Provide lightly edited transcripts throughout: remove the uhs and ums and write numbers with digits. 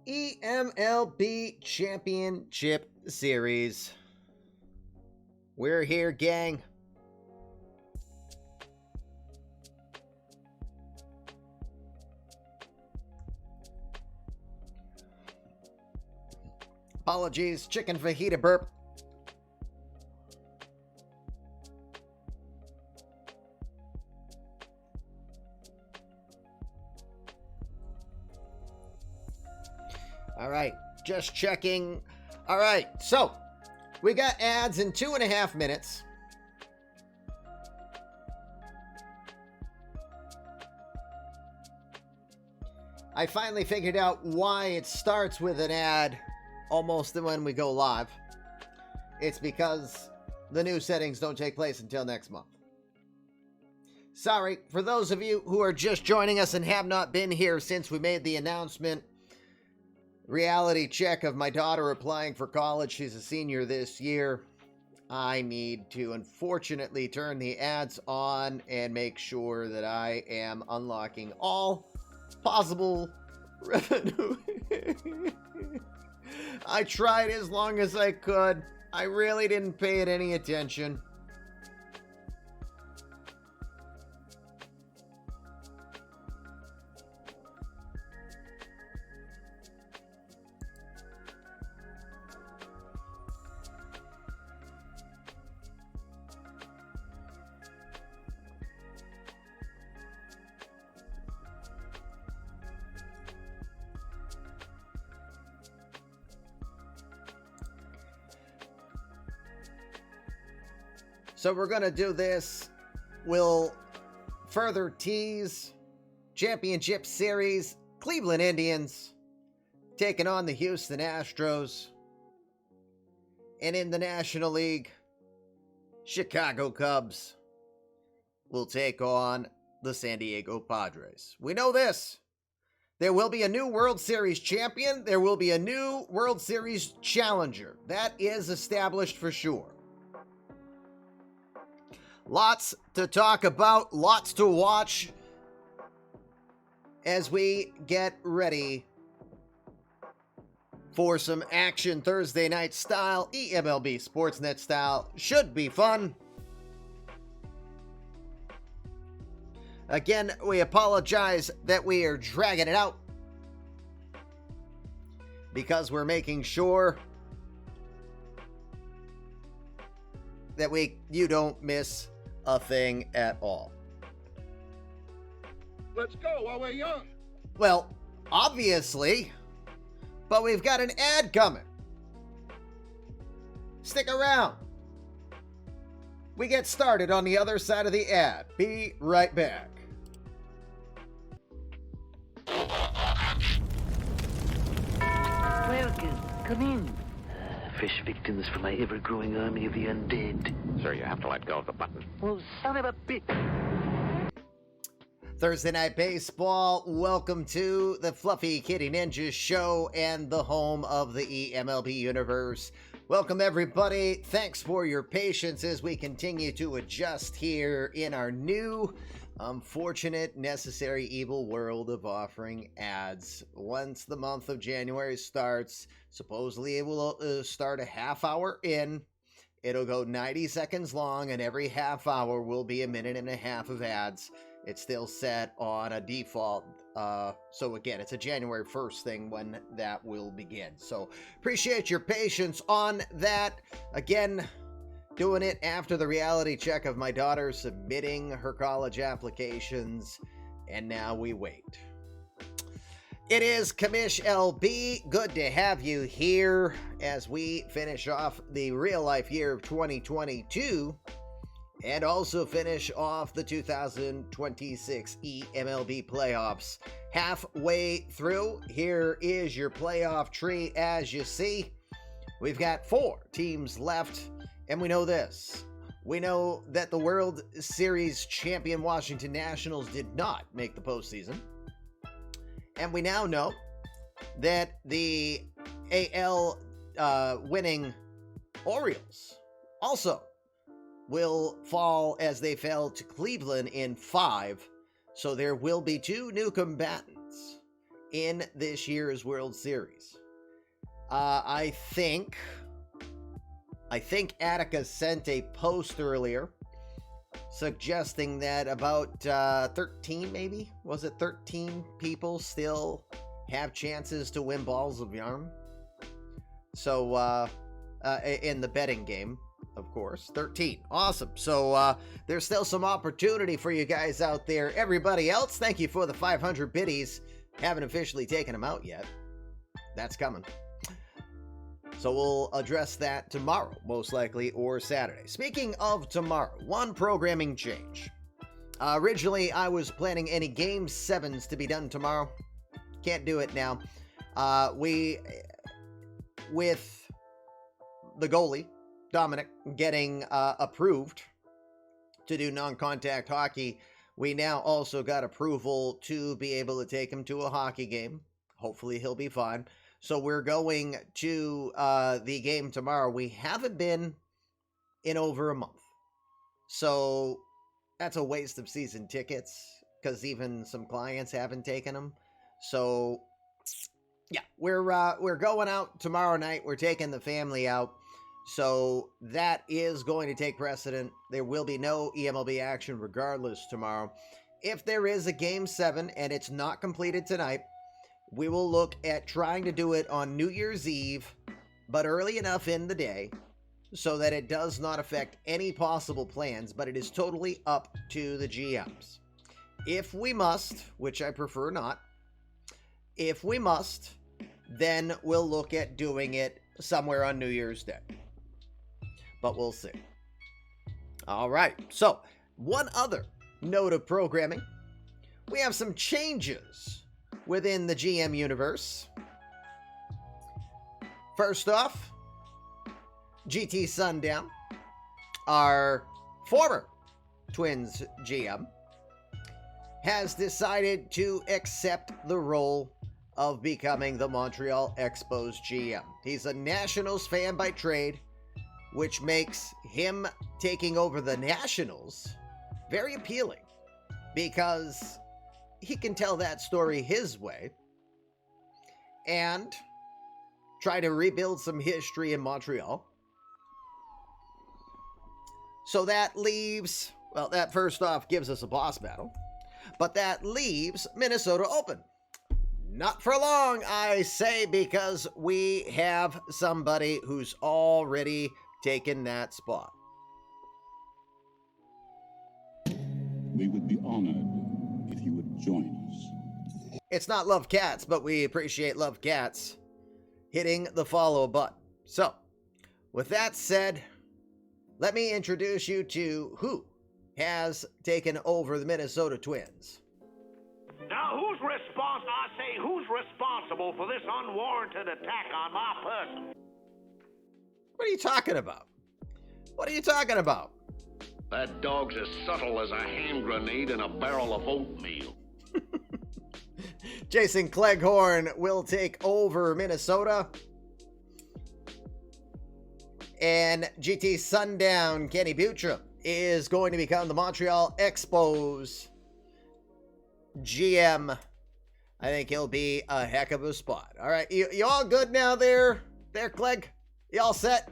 eMLB Championship Series. We're here, gang. Apologies, chicken fajita burp. All right, just checking. All right, so we got ads in 2.5 minutes. I finally figured out why it starts with an ad almost when we go live. It's because the new settings don't take place until next month. Sorry, for those of you who are just joining us and have not been here since we made the announcement, reality check of my daughter applying for college. She's a senior this year. I need to unfortunately turn the ads on and make sure that I am unlocking all possible revenue. I tried as long as I could. I really didn't pay it any attention. So we're going to do this. We'll further tease Championship Series, Cleveland Indians taking on the Houston Astros. And in the National League, Chicago Cubs will take on the San Diego Padres. We know this. There will be a new World Series champion. There will be a new World Series challenger. That is established for sure. Lots to talk about, lots to watch as we get ready for some action Thursday night style, eMLB Sportsnet style. Should be fun. Again, we apologize that we are dragging it out because we're making sure that you don't miss a thing at all. Let's go while we're young. Well, obviously, but we've got an ad coming. Stick around. We get started on the other side of the ad. Be right back. Welcome. Come in. Fresh victims for my ever-growing army of the undead. Sir, you have to let go of the button. Oh, son of a bitch. Thursday Night Baseball, welcome to the Fluffy Kitty Ninja Show and the home of the eMLB universe. Welcome, everybody. Thanks for your patience as we continue to adjust here in our new, unfortunate, necessary, evil world of offering ads. Once the month of January starts, supposedly it will start a half hour in. It'll go 90 seconds long, and every half hour will be a minute and a half of ads. It's still set on a default. So again, it's a January 1st thing when that will begin. So appreciate your patience on that. Again, doing it after the reality check of my daughter submitting her college applications. And now we wait. It is Commish LB. Good to have you here as we finish off the real life year of 2022. And also finish off the 2026 eMLB playoffs. Halfway through, here is your playoff tree as you see. We've got 4 teams left, and we know this. We know that the World Series champion Washington Nationals did not make the postseason. And we now know that the AL winning Orioles also will fall as they fell to Cleveland in 5. So there will be 2 new combatants in this year's World Series. I think Attica sent a post earlier suggesting that about 13, maybe? Was it 13 people still have chances to win balls of yarn? So, in the betting game, of course. 13. Awesome. So, there's still some opportunity for you guys out there. Everybody else, thank you for the 500 biddies. Haven't officially taken them out yet. That's coming. So we'll address that tomorrow, most likely, or Saturday. Speaking of tomorrow, one programming change. Originally, I was planning any Game 7s to be done tomorrow. Can't do it now. With the goalie, Dominic, getting approved to do non-contact hockey, we now also got approval to be able to take him to a hockey game. Hopefully he'll be fine. So we're going to the game tomorrow. We haven't been in over a month. So that's a waste of season tickets because even some clients haven't taken them. So yeah, we're going out tomorrow night. We're taking the family out. So that is going to take precedent. There will be no eMLB action regardless tomorrow. If there is a Game 7 and it's not completed tonight, we will look at trying to do it on New Year's Eve, but early enough in the day so that it does not affect any possible plans, but it is totally up to the GMs. If we must, which I prefer not, if we must, then we'll look at doing it somewhere on New Year's Day. But we'll see. All right, so one other note of programming. We have some changes within the GM universe. First off, GT Sundown, our former Twins GM, has decided to accept the role of becoming the Montreal Expos GM. He's a Nationals fan by trade, which makes him taking over the Nationals very appealing because he can tell that story his way and try to rebuild some history in Montreal. So that leaves, well, that first off gives us a boss battle, but that leaves Minnesota open. Not for long, I say, because we have somebody who's already taken that spot. We would be honored if you would join us. It's not Love Cats, but we appreciate Love Cats hitting the follow button. So, with that said, let me introduce you to who has taken over the Minnesota Twins. Now, who's responsible for this unwarranted attack on my person? What are you talking about? What are you talking about? That dog's as subtle as a hand grenade in a barrel of oatmeal. Jason Cleghorn will take over Minnesota. And GT Sundown, Kenny Buttram, is going to become the Montreal Expos GM. I think he'll be a heck of a spot. All right, you all good now there, Clegg? You all set?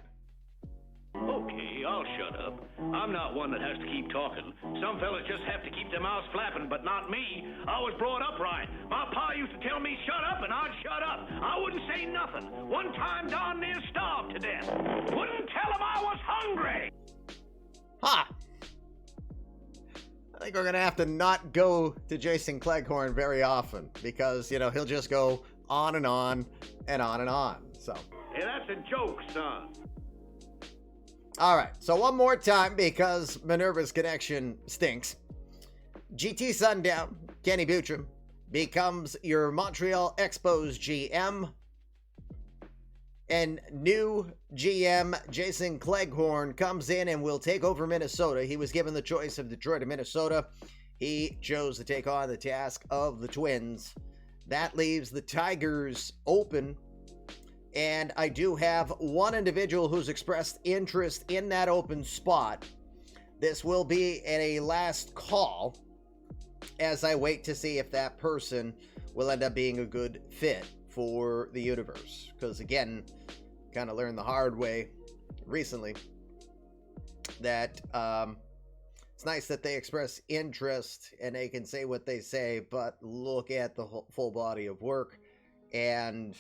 Okay, I'll shut up. I'm not one that has to keep talking. Some fellas just have to keep their mouths flapping, but not me. I was brought up right. My pa used to tell me shut up, and I'd shut up. I wouldn't say nothing. One time darn near starved to death. Wouldn't tell him I was hungry. Ha! I think we're going to have to not go to Jason Cleghorn very often because, you know, he'll just go on and on and on and on. So. Hey, that's a joke, son. All right, so one more time because Minerva's connection stinks. GT Sundown, Kenny Buttram, becomes your Montreal Expos GM. And new GM Jason Cleghorn comes in and will take over Minnesota. He was given the choice of Detroit or Minnesota. He chose to take on the task of the Twins. That leaves the Tigers open. And I do have one individual who's expressed interest in that open spot. This will be a last call. as I wait to see if that person will end up being a good fit for the universe. Because again, kind of learned the hard way recently that it's nice that they express interest and they can say what they say, but look at the full body of work. And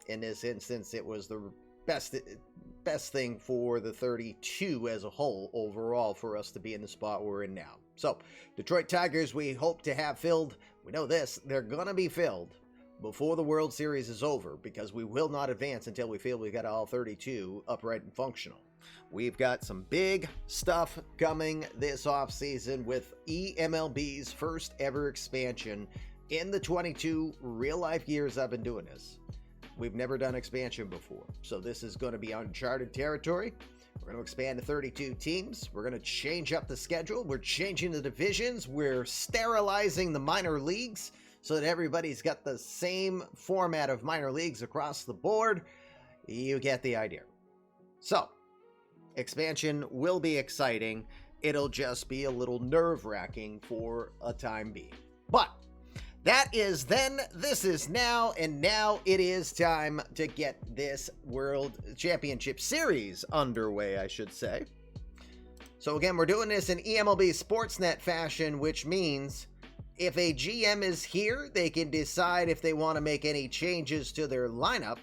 in this instance, it was the best thing for the 32 as a whole overall for us to be in the spot we're in now. So Detroit Tigers, we hope to have filled. We know this, they're gonna be filled before the World Series is over, because we will not advance until we feel we got all 32 upright and functional. We've got some big stuff coming this offseason with eMLB's first ever expansion in the 22 real life years I've been doing this. We've never done expansion before, so this is going to be uncharted territory. We're going to expand to 32 teams. We're going to change up the schedule. We're changing the divisions. We're sterilizing the minor leagues so that everybody's got the same format of minor leagues across the board. You get the idea. So, expansion will be exciting. It'll just be a little nerve-wracking for a time being. But that is then, this is now, and now it is time to get this World Championship Series underway, I should say. So again, we're doing this in eMLB Sportsnet fashion, which means if a GM is here, they can decide if they want to make any changes to their lineup.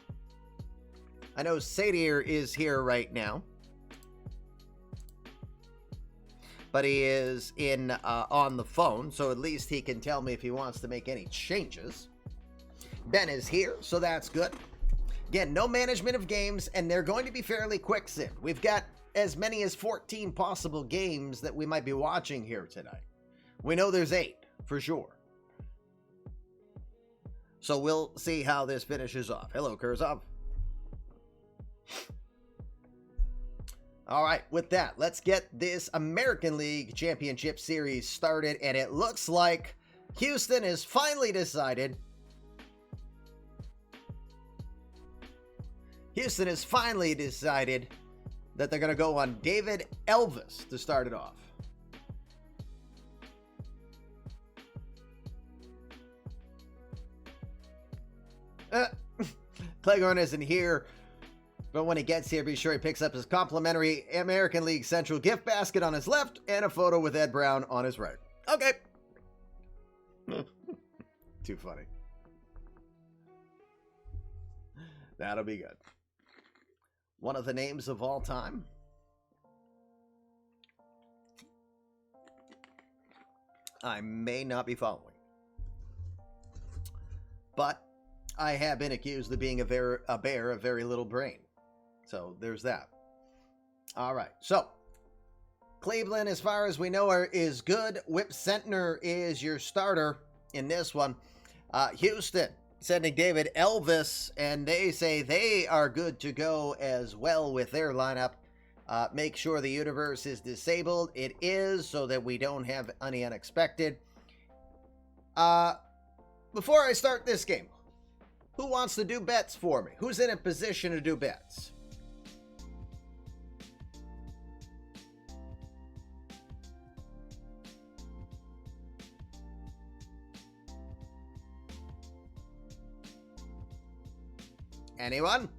I know Sadir is here right now, but he is in on the phone, so at least he can tell me if he wants to make any changes. Ben is here, so that's good. Again, no management of games, and they're going to be fairly quick sim. We've got as many as 14 possible games that we might be watching here tonight. We know there's 8, for sure. So we'll see how this finishes off. Hello, Kurzov. All right, with that, let's get this American League Championship Series started, and it looks like Houston has finally decided. Houston has finally decided that they're going to go on David Elvis to start it off. Cleghorn isn't here, but when he gets here, be sure he picks up his complimentary American League Central gift basket on his left and a photo with Ed Brown on his right. Okay. Too funny. That'll be good. One of the names of all time. I may not be following, but I have been accused of being a bear of very little brain. So there's that. All right. So Cleveland, as far as we know, is good. Whip Centner is your starter in this one. Houston sending David Elvis, and they say they are good to go as well with their lineup. Make sure the universe is disabled. It is, so that we don't have any unexpected. Before I start this game, who wants to do bets for me? Who's in a position to do bets? Anyone?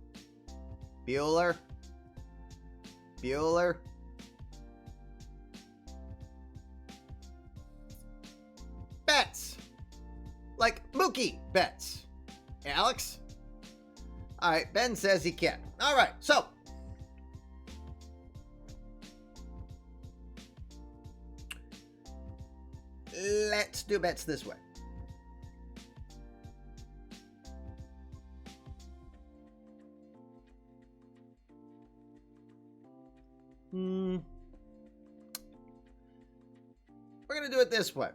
Bueller? Bueller? Bets! Like Mookie bets. Alex? All right, Ben says he can. All right, so let's do bets this way. We're going to do it this way.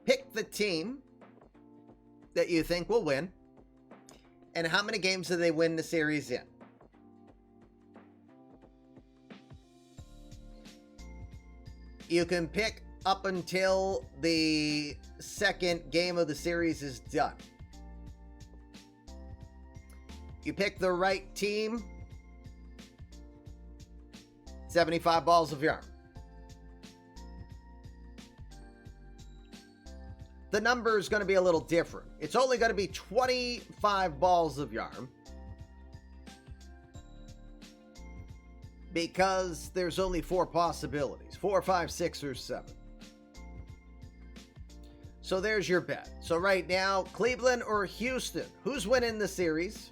Pick the team that you think will win, and how many games do they win the series in? You can pick up until the second game of the series is done. You pick the right team, 75 balls of yarn. the number is going to be a little different. It's only going to be 25 balls of yarn, because there's only 4 possibilities: 4, 5, 6, or 7. So there's your bet. So right now, Cleveland or Houston, who's winning the series?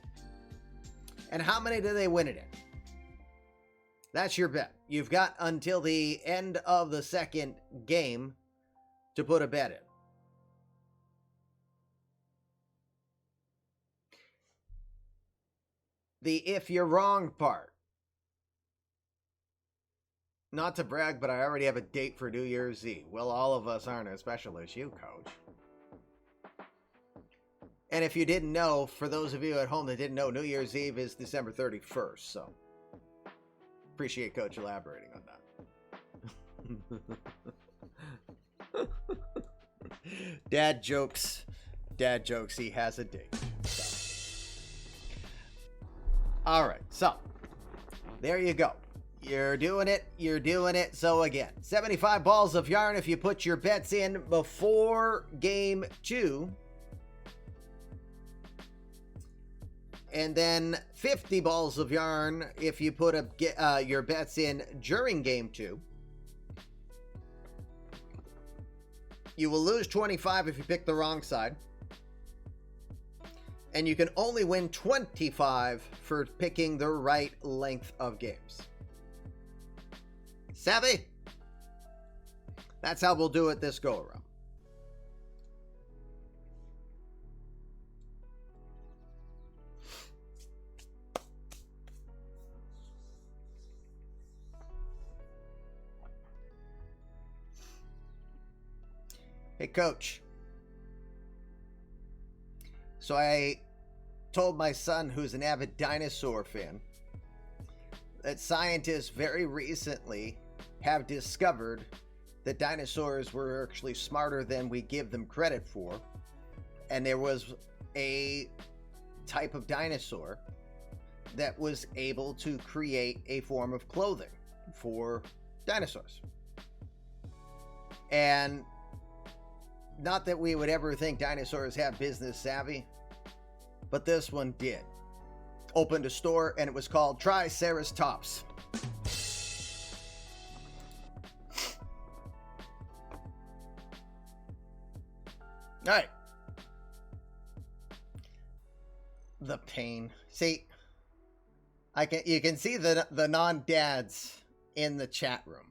And how many do they win it in? That's your bet. You've got until the end of the second game to put a bet in. The if you're wrong part. Not to brag, but I already have a date for New Year's Eve. Well, all of us aren't as special as you, Coach. And if you didn't know, for those of you at home that didn't know, New Year's Eve is December 31st, so appreciate Coach elaborating on that. Dad jokes, he has a date. So. All right, so there you go. You're doing it. So again, 75 balls of yarn if you put your bets in before game 2. And then 50 balls of yarn if you put your bets in during game 2. You will lose 25 if you pick the wrong side. And you can only win 25 for picking the right length of games. Savvy? That's how we'll do it this go around. Hey, Coach. So I told my son, who's an avid dinosaur fan, that scientists very recently have discovered that dinosaurs were actually smarter than we give them credit for. And there was a type of dinosaur that was able to create a form of clothing for dinosaurs. And not that we would ever think dinosaurs have business savvy, but this one did. Opened a store, and it was called Triceratops. All right. The pain. See, you can see the non-dads in the chat room.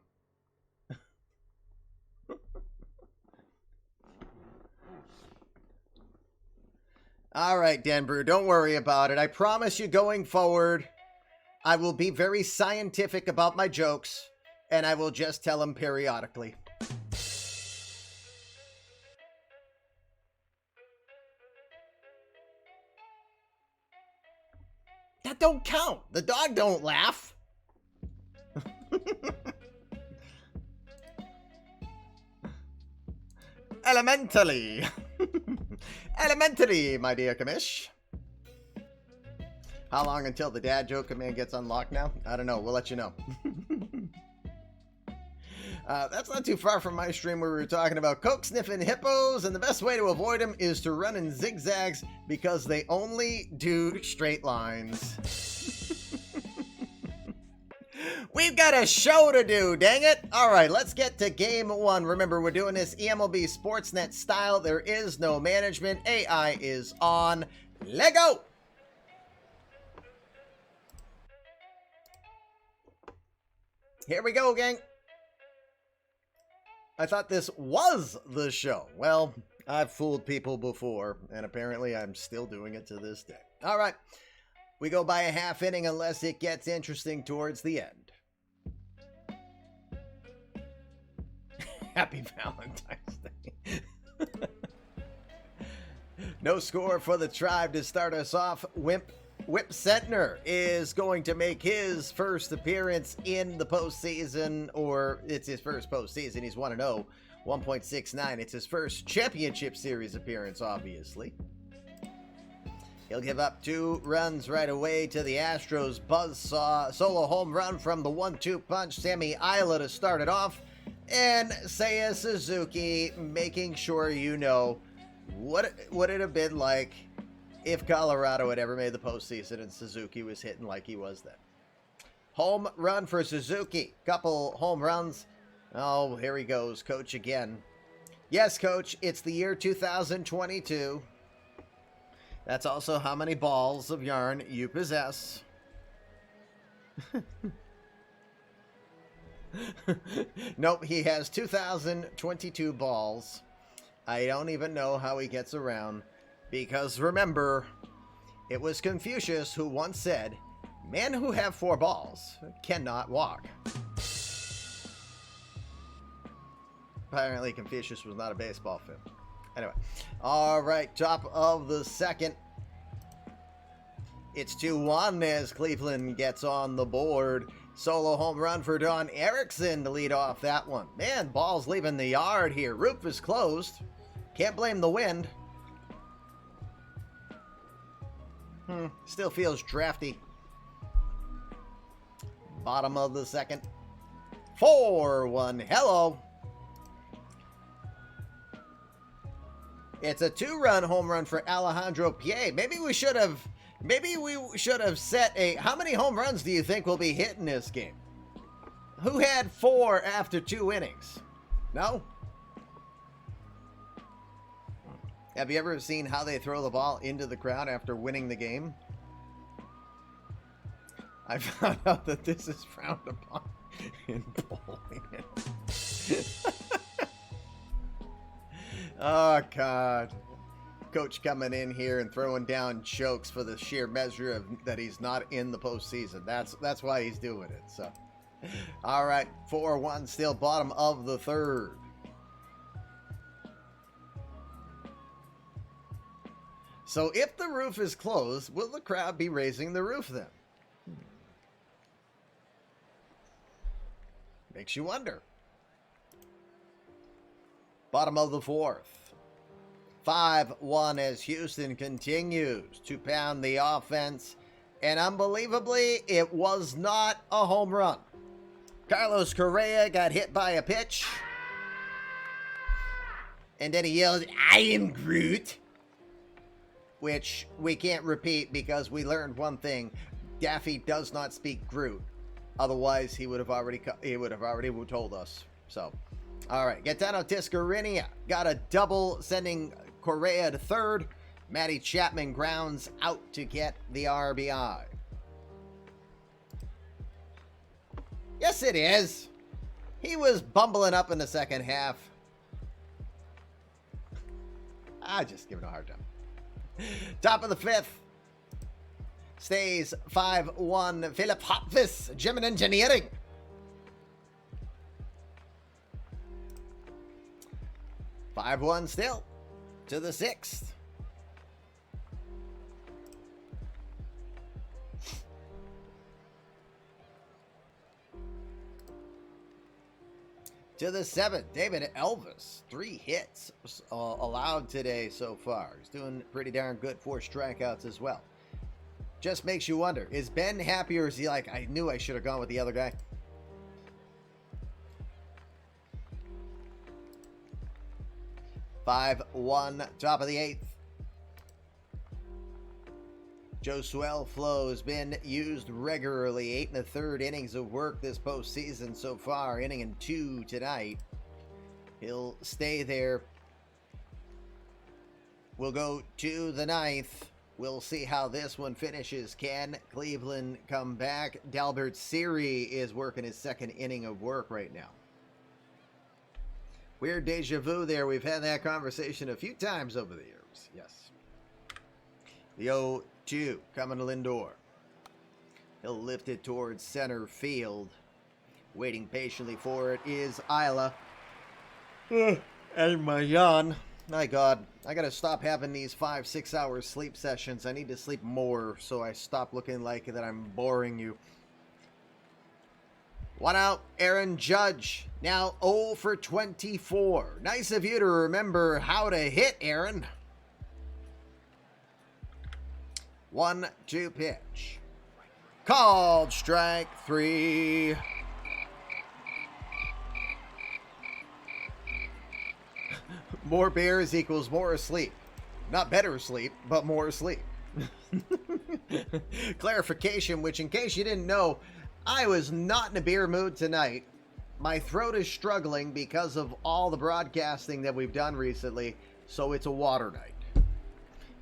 All right, Denver, don't worry about it. I promise you going forward, I will be very scientific about my jokes, and I will just tell them periodically. That don't count. The dog don't laugh. Elementally. Elementary, my dear commish. How long until the dad joke command gets unlocked now? I don't know. We'll let you know. That's not too far from my stream where we were talking about coke sniffing hippos, and the best way to avoid them is to run in zigzags because they only do straight lines. We've got a show to do, dang it. All right, let's get to game 1. Remember, we're doing this eMLB Sportsnet style. There is no management. AI is on. Let go. Here we go, gang. I thought this was the show. Well, I've fooled people before, and apparently I'm still doing it to this day. All right, we go by a half inning unless it gets interesting towards the end. Happy Valentine's Day. No score for the Tribe to start us off. Whip Sentner is going to make his first appearance in the postseason, or it's his first postseason. He's 1-0, 1.69. It's his first championship series appearance, obviously. He'll give up 2 runs right away to the Astros. Buzzsaw solo home run from the 1-2 punch. Sammy Isla to start it off. And Seiya Suzuki making sure you know what would it have been like if Colorado had ever made the postseason and Suzuki was hitting like he was then. Home run for Suzuki. Couple home runs. Oh, here he goes, Coach again. Yes, Coach, it's the year 2022. That's also how many balls of yarn you possess. Nope, he has 2022 balls. I don't even know how he gets around. Because remember, it was Confucius who once said, men who have 4 balls cannot walk. Apparently Confucius was not a baseball fan. Anyway, all right, top of the second. It's 2-1 as Cleveland gets on the board. Solo home run for Don Erickson to lead off that one. Man, ball's leaving the yard here. Roof is closed. Can't blame the wind. Still feels drafty. Bottom of the second. 4-1. Hello. It's a 2-run home run for Alejandro Pie. Maybe we should have set a... How many home runs do you think will be hit in this game? Who had 4 after 2 innings? No? Have you ever seen how they throw the ball into the crowd after winning the game? I found out that this is frowned upon in bowling. Oh, God. Coach coming in here and throwing down jokes for the sheer measure of that he's not in the postseason. That's why he's doing it. So, all right, 4-1, still bottom of the third. So if the roof is closed, will the crowd be raising the roof then? Makes you wonder. Bottom of the fourth. 5-1 as Houston continues to pound the offense. And unbelievably, it was not a home run. Carlos Correa got hit by a pitch. And then he yelled, "I am Groot." Which we can't repeat because we learned one thing. Daffy does not speak Groot. Otherwise, he would have already told us. So, all right. Gaetano Tiscarenia got a double, sending Correa to third. Matty Chapman grounds out to get the RBI. Yes, it is. He was bumbling up in the second half. I just give it a hard time. Top of the fifth. Stays 5-1. Philip Hopvis, Gym and Engineering. $5-1 still to the sixth. To the seventh, David Elvis, 3 hits allowed today so far. He's doing pretty darn good, 4 strikeouts as well. Just makes you wonder, is Ben happy or is he like, I knew I should have gone with the other guy? $5-1, top of the eighth. Josuel Flo has been used regularly. 8 1/3 innings of work this postseason so far. Inning and 2 tonight. He'll stay there. We'll go to the ninth. We'll see how this one finishes. Can Cleveland come back? Dalbert Siri is working his 2nd inning of work right now. Weird deja vu there. We've had that conversation a few times over the years. Yes. The 0-2 coming to Lindor. He'll lift it towards center field. Waiting patiently for it is Isla. And my yawn. My God, I gotta stop having these 5-6 hour sleep sessions. I need to sleep more so I stop looking like that I'm boring you. 1 out, Aaron Judge. Now 0 for 24. Nice of you to remember how to hit, Aaron. 1-2 pitch. Called strike 3. More beers equals more asleep. Not better asleep, but more asleep. Clarification, which in case you didn't know, I was not in a beer mood tonight. My throat is struggling because of all the broadcasting that we've done recently, so it's a water night.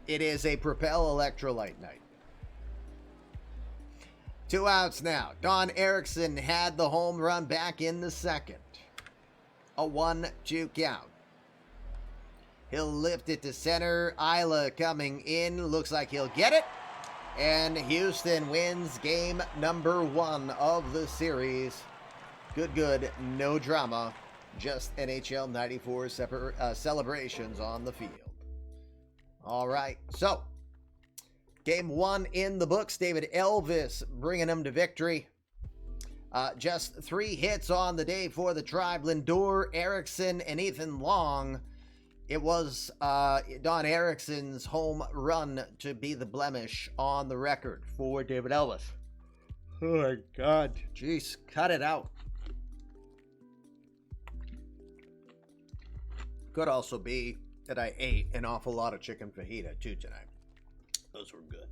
It is a Propel electrolyte night. 2 outs now. Don Erickson had the home run back in the second. A 1-2 count. He'll lift it to center. Isla coming in. Looks like he'll get it. And Houston wins game number 1 of the series. Good. No drama. Just NHL 94 celebrations on the field. All right. So, game 1 in the books. David Elvis bringing them to victory. Just 3 hits on the day for the Tribe. Lindor, Erickson, and Ethan Long. It was Don Erickson's home run to be the blemish on the record for David Elvis. Oh my God. Jeez, cut it out. Could also be that I ate an awful lot of chicken fajita too tonight. Those were good.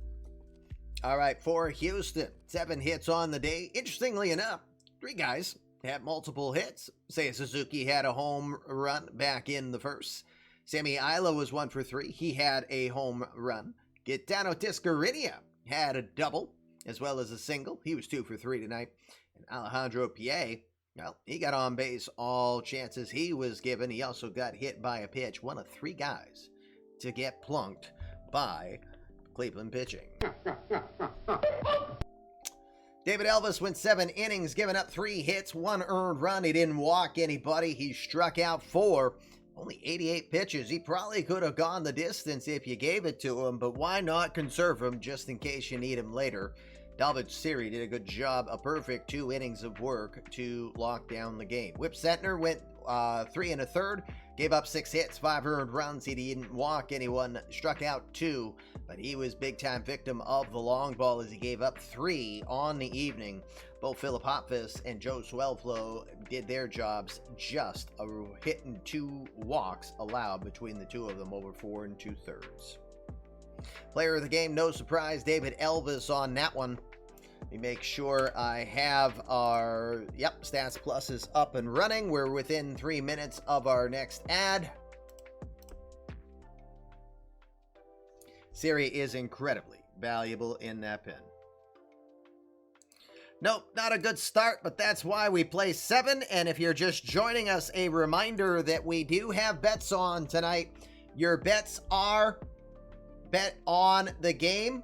All right, for Houston, 7 hits on the day. Interestingly enough, 3 guys had multiple hits. Seiya Suzuki had a home run back in the first. Sammy Isla was 1 for 3. He had a home run. Gaetano Tiscareña had a double as well as a single. He was 2 for 3 tonight. And Alejandro Pie, well, he got on base all chances he was given. He also got hit by a pitch. One of 3 guys to get plunked by Cleveland pitching. David Elvis went 7 innings, giving up 3 hits, 1 earned run. He didn't walk anybody. He struck out 4. Only 88 pitches. He probably could have gone the distance if you gave it to him, but why not conserve him just in case you need him later? Dalvin Siri did a good job, a perfect 2 innings of work to lock down the game. Whip Sentner went 3 1/3, gave up 6 hits, 5 earned runs. He didn't walk anyone, struck out 2, but he was big-time victim of the long ball as he gave up 3 on the evening. Both Philip Hopfus and Joe Swellflow did their jobs, just a hit and 2 walks allowed between the 2 of them over 4 2/3. Player of the game, no surprise, David Elvis on that one. Let me make sure I have our, Stats Plus is up and running. We're within 3 minutes of our next ad. Siri is incredibly valuable in that pen. Nope, not a good start, but that's why we play 7. And if you're just joining us, a reminder that we do have bets on tonight. Your bets are bet on the game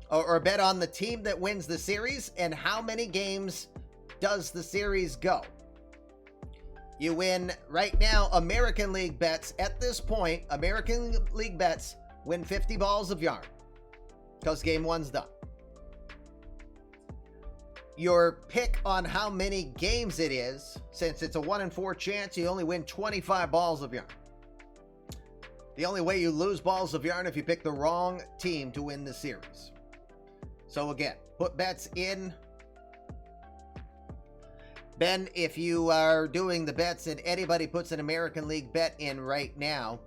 or bet on the team that wins the series and how many games does the series go. You win right now American League bets. At this point, American League bets win 50 balls of yarn because game 1's done. Your pick on how many games it is, since it's a 1 in 4 chance, you only win 25 balls of yarn. The only way you lose balls of yarn if you pick the wrong team to win the series. So again, put bets in. Ben, if you are doing the bets and anybody puts an American League bet in right now,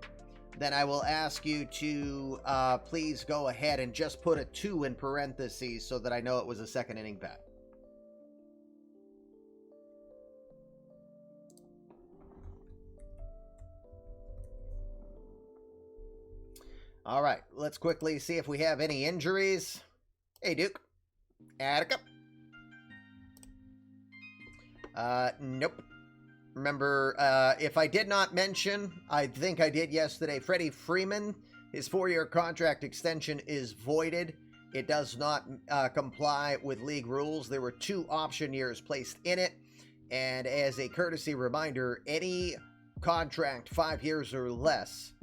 then I will ask you to please go ahead and just put a 2 in parentheses so that I know it was a second inning bet. All right, let's quickly see if we have any injuries. Hey, Duke. Attica. Nope. Remember, if I did not mention, I think I did yesterday, Freddie Freeman, his 4-year contract extension is voided. It does not comply with league rules. There were 2 option years placed in it. And as a courtesy reminder, any contract 5 years or less,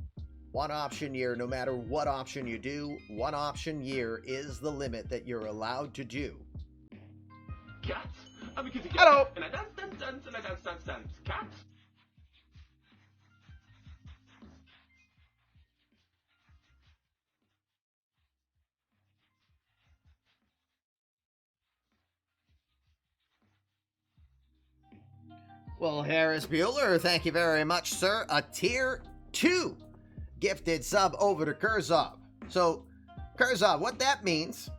1 option year, no matter what option you do, 1 option year is the limit that you're allowed to do. Cats. Hello. And I dance, and I dance. Cats. Well, Harris Bueller, thank you very much, sir. A tier 2 gifted sub over to Kurzov. So, Kurzov, what that means,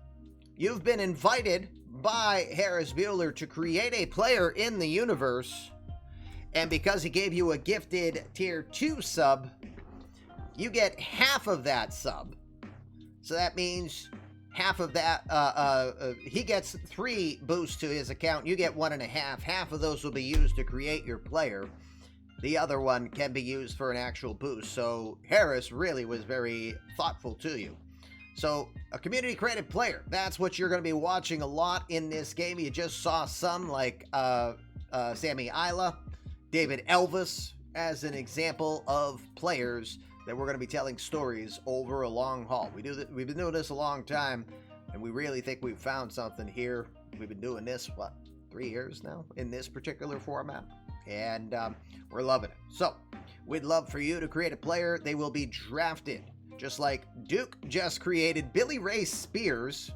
you've been invited by Harris Bueller to create a player in the universe, and because he gave you a gifted tier 2 sub, you get half of that sub. So that means half of that, he gets 3 boosts to his account, you get 1.5. Half of those will be used to create your player. The other one can be used for an actual boost. So Harris really was very thoughtful to you. So a community created player, that's what you're going to be watching a lot in this game. You just saw some like Sammy Isla, David Elvis as an example of players that we're going to be telling stories over a long haul. We've been doing this a long time, and we really think we've found something here. We've been doing this, 3 years now in this particular format, and we're loving it. So we'd love for you to create a player. They will be drafted, just like Duke just created Billy Ray Spears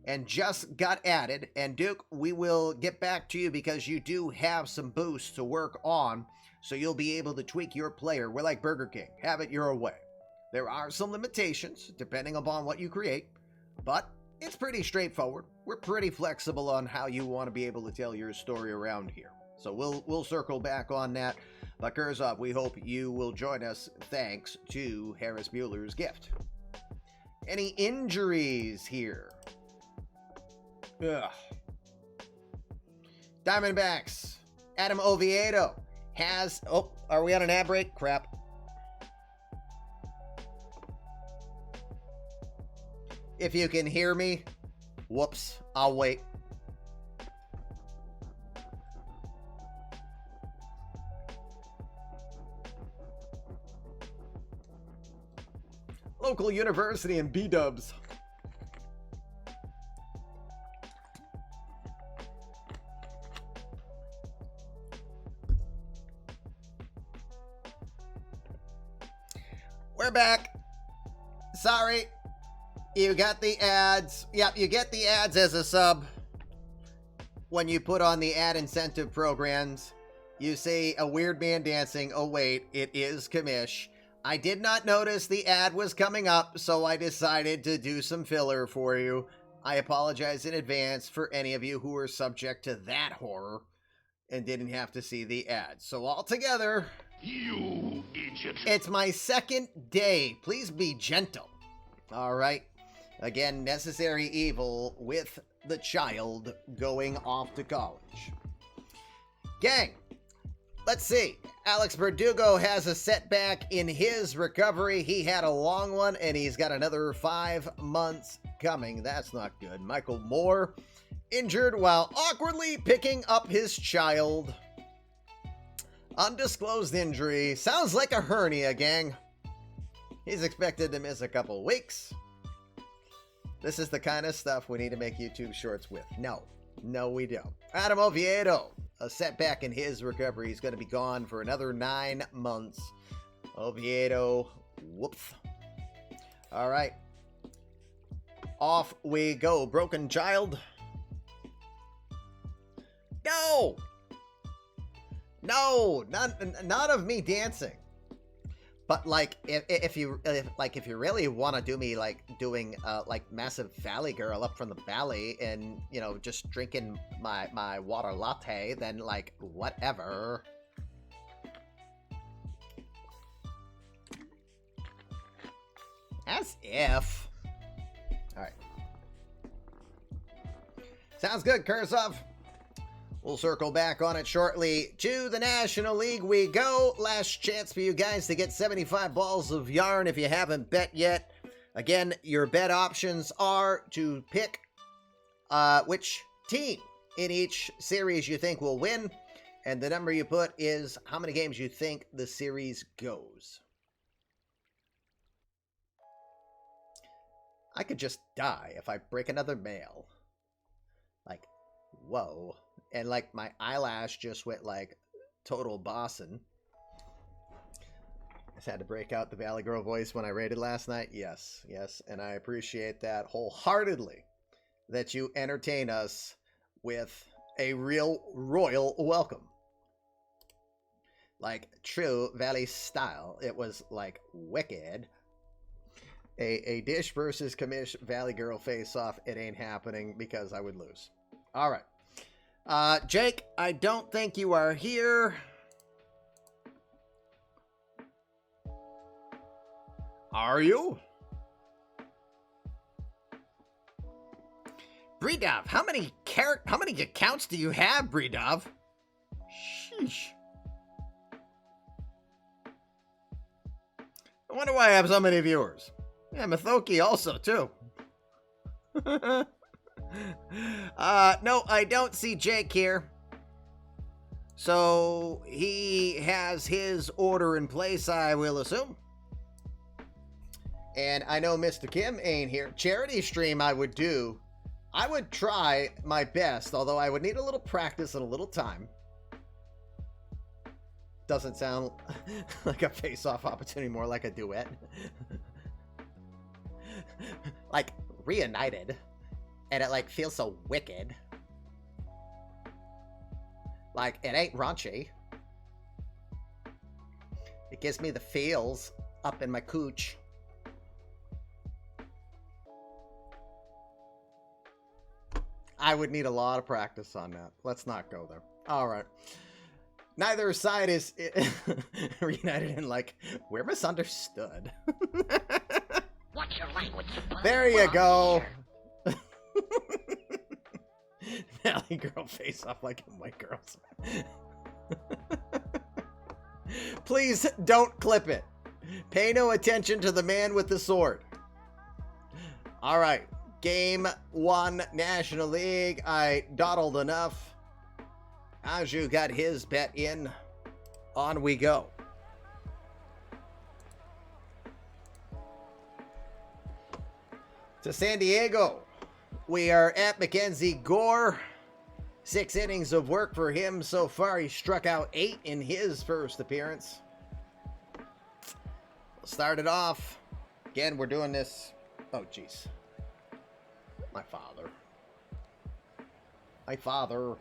and just got added. And Duke, we will get back to you because you do have some boosts to work on, so you'll be able to tweak your player. We're like Burger King, have it your way. There are some limitations depending upon what you create, but it's pretty straightforward. We're pretty flexible on how you want to be able to tell your story around here. So we'll circle back on that. But Kurzov, we hope you will join us thanks to Harris Bueller's gift. Any injuries here? Ugh. Diamondbacks, Adam Oviedo has... Oh, are we on an ad break? Crap. If you can hear me, whoops, I'll wait. Local university and B-dubs. We're back. Sorry. You got the ads. Yep, you get the ads as a sub. When you put on the ad incentive programs, you see a weird man dancing. Oh wait, it is Kamish. I did not notice the ad was coming up, so I decided to do some filler for you. I apologize in advance for any of you who were subject to that horror and didn't have to see the ad. So altogether, You idiot. it's my second day. Please be gentle. All right. Again, necessary evil with the child going off to college. Gang, let's see. Alex Verdugo has a setback in his recovery. He had a long one, and he's got another 5 months coming. That's not good. Michael Moore injured while awkwardly picking up his child. Undisclosed injury. Sounds like a hernia, gang. He's expected to miss a couple weeks. This is the kind of stuff we need to make YouTube shorts with. No, we don't. Adam Oviedo, a setback in his recovery. He's going to be gone for another 9 months. Oviedo, whoops. All right. Off we go. Broken child. No, none of me dancing. But like, if you really want to do me like doing like massive valley girl up from the valley and just drinking my water latte, then like whatever. As if. All right. Sounds good, Kurzov. We'll circle back on it shortly. To the National League we go. Last chance for you guys to get 75 balls of yarn if you haven't bet yet. Again, your bet options are to pick which team in each series you think will win. And the number you put is how many games you think the series goes. I could just die if I break another nail. Like, whoa. And like my eyelash just went like total bossin'. I just had to break out the Valley Girl voice when I raided last night. Yes. And I appreciate that wholeheartedly, that you entertain us with a real royal welcome. like true Valley style. It was like wicked. A Dish versus Commish Valley Girl face off. It ain't happening because I would lose. All right. Jake, I don't think you are here. Are you? Breedov, how many accounts do you have, Breedov? Sheesh. I wonder why I have so many viewers. Yeah, Mithoki also, too. No, I don't see Jake here. So, he has his order in place, I will assume. And I know Mr. Kim ain't here. Charity stream I would do. I would try my best, although I would need a little practice and a little time. Doesn't sound like a face-off opportunity, more like a duet. Like, reunited. And it, like, feels so wicked. Like, it ain't raunchy. It gives me the feels up in my cooch. I would need a lot of practice on that. Let's not go there. All right. Neither side is reunited in, like, we're misunderstood. What's your language? There you go. Valley Girl face off like white girls. Please don't clip it. Pay no attention to the man with the sword. All right. Game 1, National League. I dawdled enough. HOU got his bet in. On we go. To San Diego. We are at Mackenzie Gore. 6 innings of work for him so far. He struck out 8 in his first appearance. We'll start it off. Again, we're doing this. Oh, jeez. My father. My father.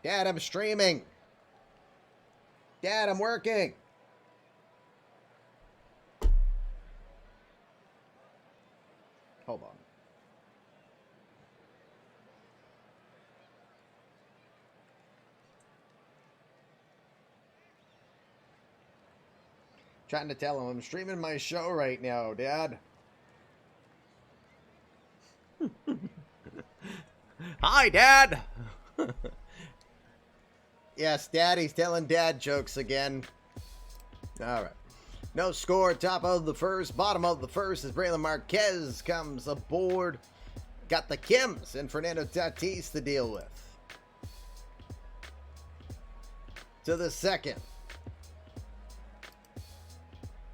Dad, I'm streaming. Dad, I'm working. Hold on. Trying to tell him I'm streaming my show right now, Dad. Hi, Dad. Yes, Daddy's telling dad jokes again. All right. No score. Top of the first. Bottom of the first as Braylon Marquez comes aboard. Got the Kims and Fernando Tatis to deal with. To the second.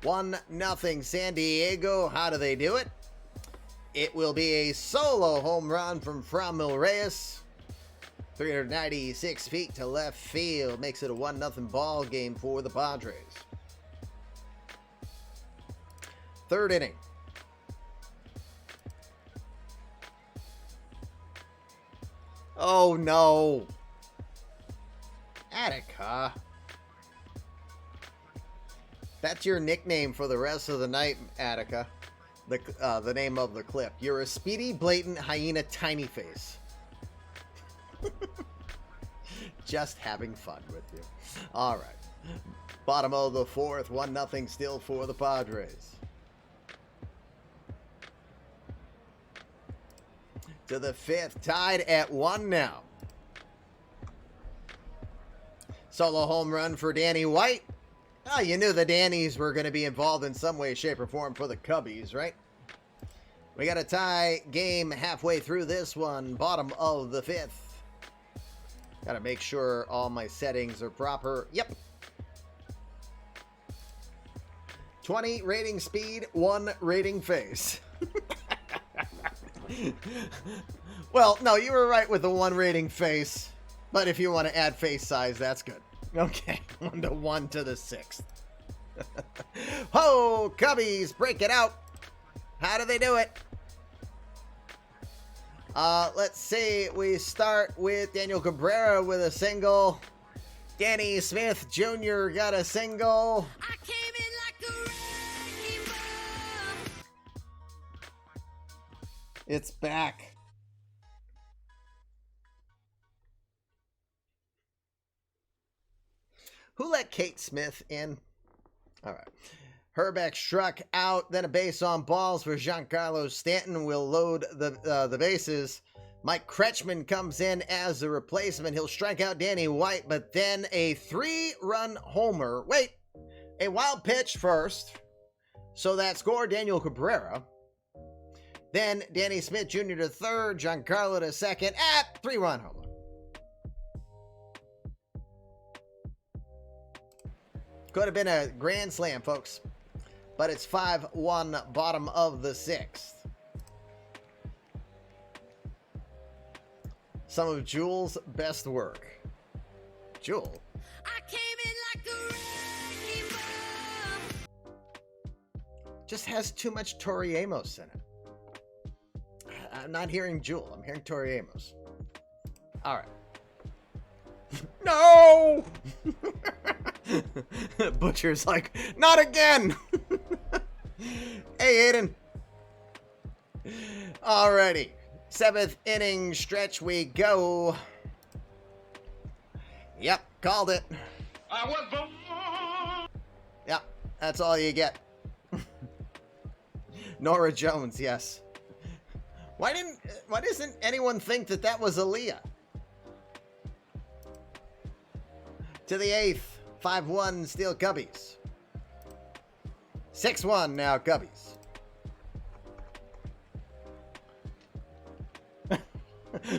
1-0 San Diego. How do they do it? It will be a solo home run from Franmil Reyes. 396 feet to left field. Makes it a 1-0 ball game for the Padres. Third inning. Oh no. Attica. That's your nickname for the rest of the night, Attica. The name of the clip. You're a speedy, blatant hyena tiny face. Just having fun with you. All right. Bottom of the fourth. 1-0 still for the Padres. To the fifth. Tied at 1 now. Solo home run for Danny White. Oh, you knew the Dannies were going to be involved in some way, shape, or form for the Cubbies, right? We got a tie game halfway through this one. Bottom of the fifth. Got to make sure all my settings are proper. Yep. 20 rating speed, 1 rating face. Well, no, you were right with the 1 rating face. But if you want to add face size, that's good. Okay, 1 to the 6th. Ho, Cubbies, break it out. How do they do it? Let's see. We start with Daniel Cabrera with a single. Danny Smith Jr. got a single. I came in like a wrecking ball. It's back. Who let Kate Smith in? All right. Herbeck struck out, then a base on balls for Giancarlo Stanton will load the bases. Mike Kretschmann comes in as the replacement. He'll strike out Danny White, but then a 3-run homer. Wait, a wild pitch first. So that scored Daniel Cabrera. Then Danny Smith Jr. to third, Giancarlo to second, 3-run homer. Could have been a grand slam, folks. But it's 5-1, bottom of the 6th. Some of Jewel's best work. Jewel? I came in like a wrecking ball. Just has too much Tori Amos in it. I'm not hearing Jewel. I'm hearing Tori Amos. All right. No! Butcher's like, not again! Hey, Aiden. Alrighty. 7th inning stretch we go. Yep, called it. Yep, that's all you get. Nora Jones, yes. Why doesn't anyone think that was Aaliyah? To the 8th, 5-1 Steel Cubbies. 6-1 now Cubbies.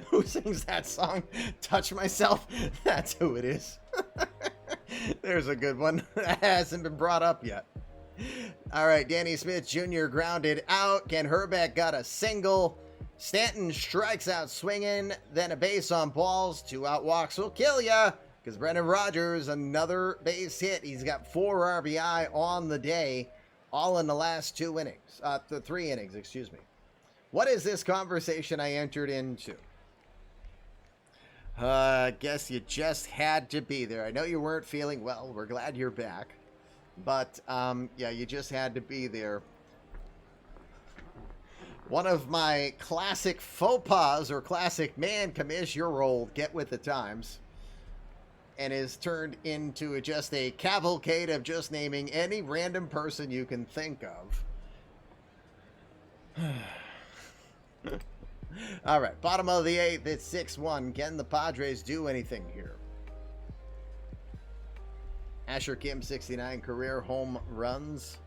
Who sings that song? Touch Myself? That's who it is. There's a good one that hasn't been brought up yet. All right, Danny Smith Jr. grounded out. Ken Herbeck got a single. Stanton strikes out swinging. Then a base on balls. 2 out walks will kill ya. Because Brendan Rodgers, another base hit. He's got 4 RBI on the day, all in the last 2 innings. The 3 innings, excuse me. What is this conversation I entered into? I guess you just had to be there. I know you weren't feeling well. We're glad you're back. But, yeah, you just had to be there. One of my classic faux pas or classic man commish your old get with the times. And is turned into just a cavalcade of just naming any random person you can think of. All right, bottom of the 8th, it's 6-1. Can the Padres do anything here? Asher Kim, 69 career home runs.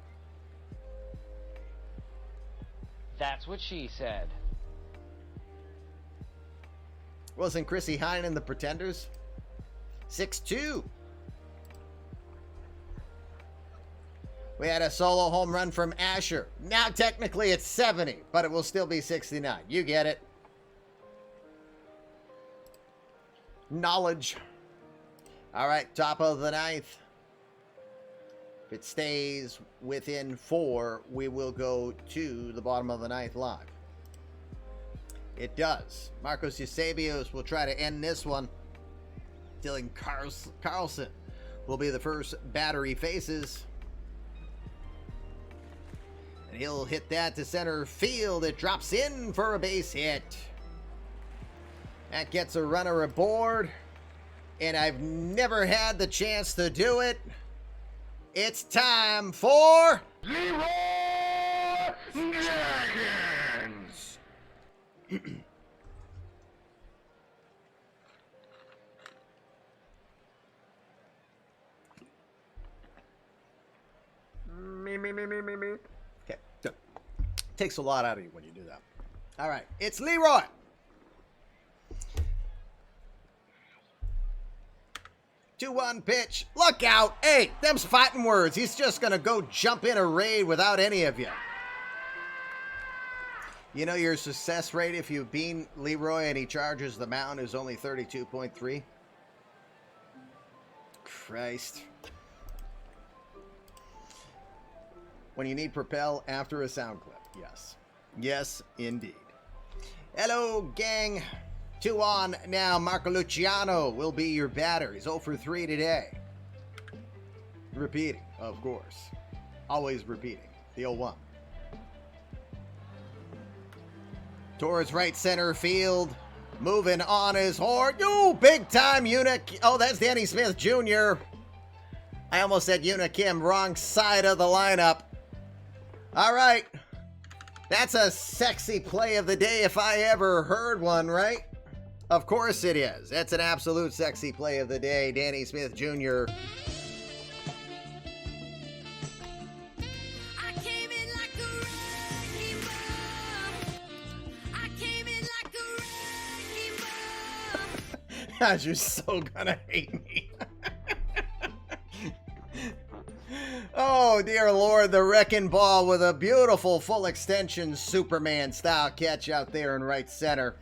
That's what she said. Wasn't Chrissy Hine in the Pretenders? 6-2. We had a solo home run from Asher. Now technically it's 70, but it will still be 69. You get it. Knowledge. All right, top of the 9th. If it stays within 4, we will go to the bottom of the 9th live. It does. Marcos Eusebios will try to end this one. Dylan Carlson will be the first batter he faces. And he'll hit that to center field. It drops in for a base hit. That gets a runner aboard. And I've never had the chance to do it. It's time for Leroy Jenkins! Me. Okay, good. Takes a lot out of you when you do that. All right, it's Leroy. Two-one pitch. Look out. Hey, them's fighting words. He's just going to go jump in a raid without any of you. You know your success rate if you beat Leroy and he charges the mound is only 32.3? Christ. When you need propel after a sound clip. Yes. Yes, indeed. Hello, gang. 2 on now. Marco Luciano will be your batter. He's 0 for 3 today. Repeating, of course. Always repeating. The 0-1. Towards right center field. Moving on his horn. Ooh, big time Unit. Oh, that's Danny Smith Jr. I almost said Unit Kim. Wrong side of the lineup. All right. That's a sexy play of the day if I ever heard one, right? Of course it is. That's an absolute sexy play of the day. Danny Smith Jr. Gosh, you're so gonna hate me. Oh, dear Lord, the wrecking ball with a beautiful full extension Superman style catch out there in right center.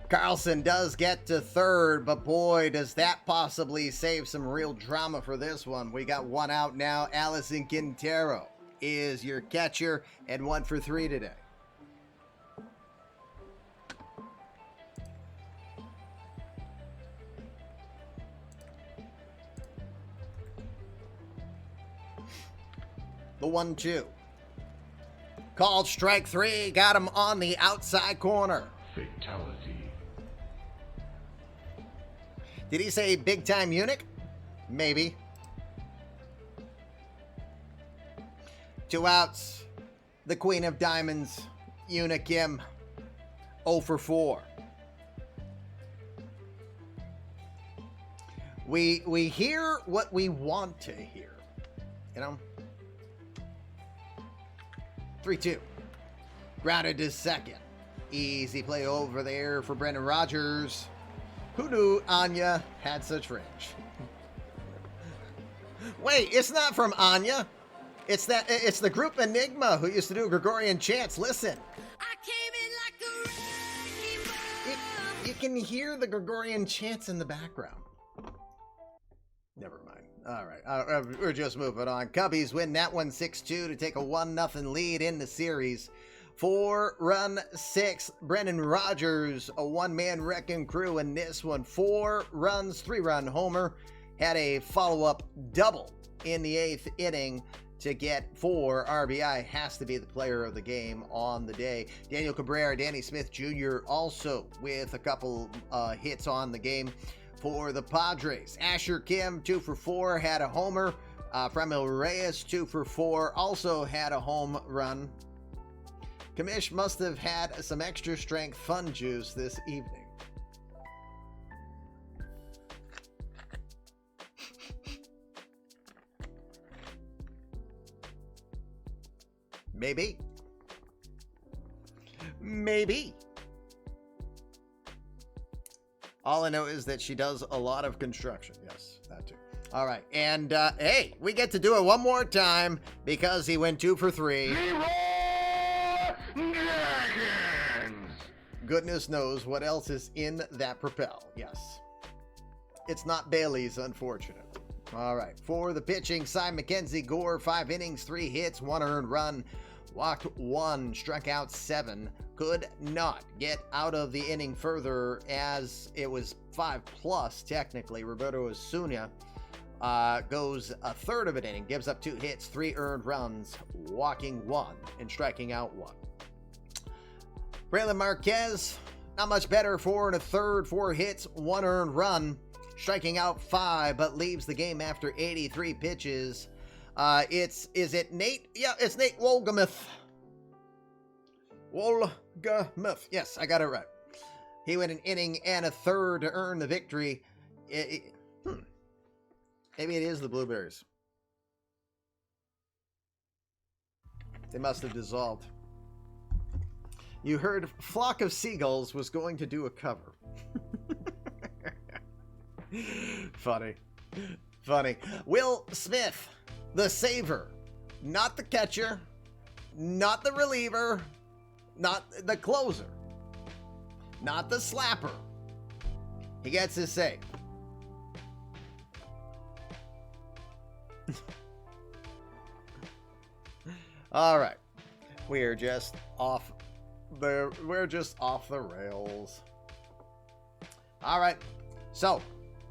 Carlson does get to third, but boy, does that possibly save some real drama for this one. We got 1 out now. Allison Quintero is your catcher and 1 for 3 today. The 1-2. Called strike 3. Got him on the outside corner. Fatality. Did he say big time eunuch? Maybe. 2 outs. The Queen of Diamonds, Eunuch Kim, 0 for 4. We hear what we want to hear, you know? 3-2. Grounded to second. Easy play over there for Brendan Rodgers. Who knew Anya had such range? Wait, it's not from Anya. It's the group Enigma who used to do Gregorian chants. Listen. I came in like a wrecking ball. You can hear the Gregorian chants in the background. Never mind. All right, we're just moving on. Cubbies win that one 6-2 to take a 1-0 lead in the series. 4-run 6. Brendan Rodgers, a one-man wrecking crew in this one. 4 runs, 3-run homer. Had a follow-up double in the 8th inning to get 4 RBI. Has to be the player of the game on the day. Daniel Cabrera, Danny Smith Jr. also with a couple hits on the game for the Padres. Asher Kim, 2 for 4, had a homer. Fremil Reyes, 2 for 4, also had a home run. Kamish must have had some extra strength fun juice this evening. Maybe. Maybe. All I know is that she does a lot of construction. Yes, that too. All right. And, hey, we get to do it one more time because he went 2 for 3. Goodness knows what else is in that propel. Yes. It's not Bailey's, unfortunately. All right. For the pitching side, Mackenzie Gore, 5 innings, 3 hits, 1 earned run. Walked 1, struck out 7. Could not get out of the inning further as it was 5+ technically. Roberto Osuna goes a third of an inning, gives up 2 hits, 3 earned runs, walking 1 and striking out 1. Braylon Marquez, not much better, 4 1/3, 4 hits, 1 earned run, striking out 5, but leaves the game after 83 pitches. Is it Nate? Yeah, it's Nate Wolgamuth. Wolgamuth. Yes, I got it right. He went an inning and a third to earn the victory. Maybe it is the Blueberries. They must have dissolved. You heard Flock of Seagulls was going to do a cover. Funny. Will Smith, the saver, not the catcher, not the reliever, not the closer, not the slapper. He gets his save. All right. We're just off the rails. All right. So,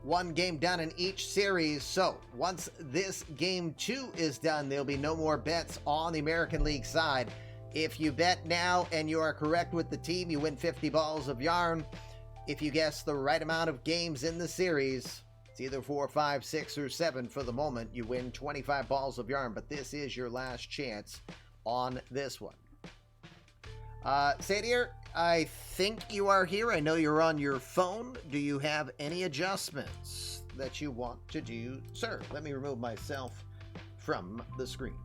one game done in each series. So, once this game 2 is done, there'll be no more bets on the American League side. If you bet now and you are correct with the team, you win 50 balls of yarn. If you guess the right amount of games in the series, it's either 4, 5, 6, or 7 for the moment, you win 25 balls of yarn. But this is your last chance on this one. Sadir, I think you are here. I know you're on your phone. Do you have any adjustments that you want to do, sir? Let me remove myself from the screen.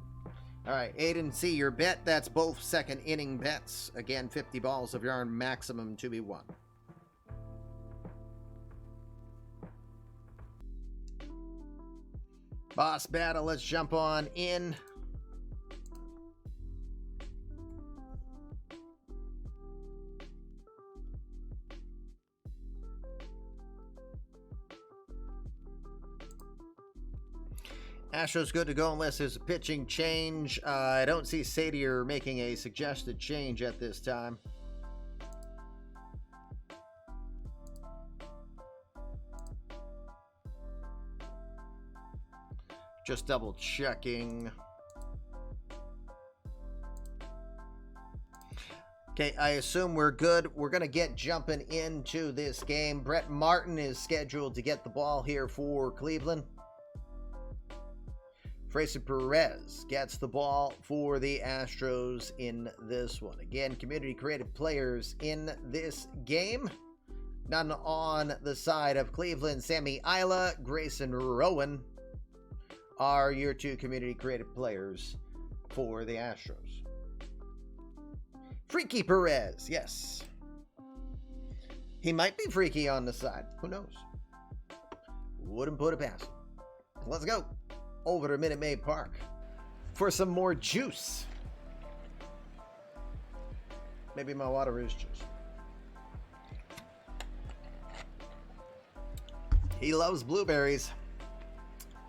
All right, Aiden C., your bet, that's both second inning bets. Again, 50 balls of yarn maximum to be won. Boss battle, let's jump on in. Astros good to go unless there's a pitching change. I don't see Sadir making a suggested change at this time. Just double checking. Okay, I assume we're good. We're going to get jumping into this game. Brett Martin is scheduled to get the ball here for Cleveland. Fraser Perez gets the ball for the Astros in this one. Again, community created players in this game. None on the side of Cleveland. Sammy Isla, Grayson Rowan are your two community created players for the Astros. Freaky Perez, yes. He might be freaky on the side. Who knows? Wouldn't put it past him. Let's go over to Minute Maid Park for some more juice. Maybe my water is juice. He loves blueberries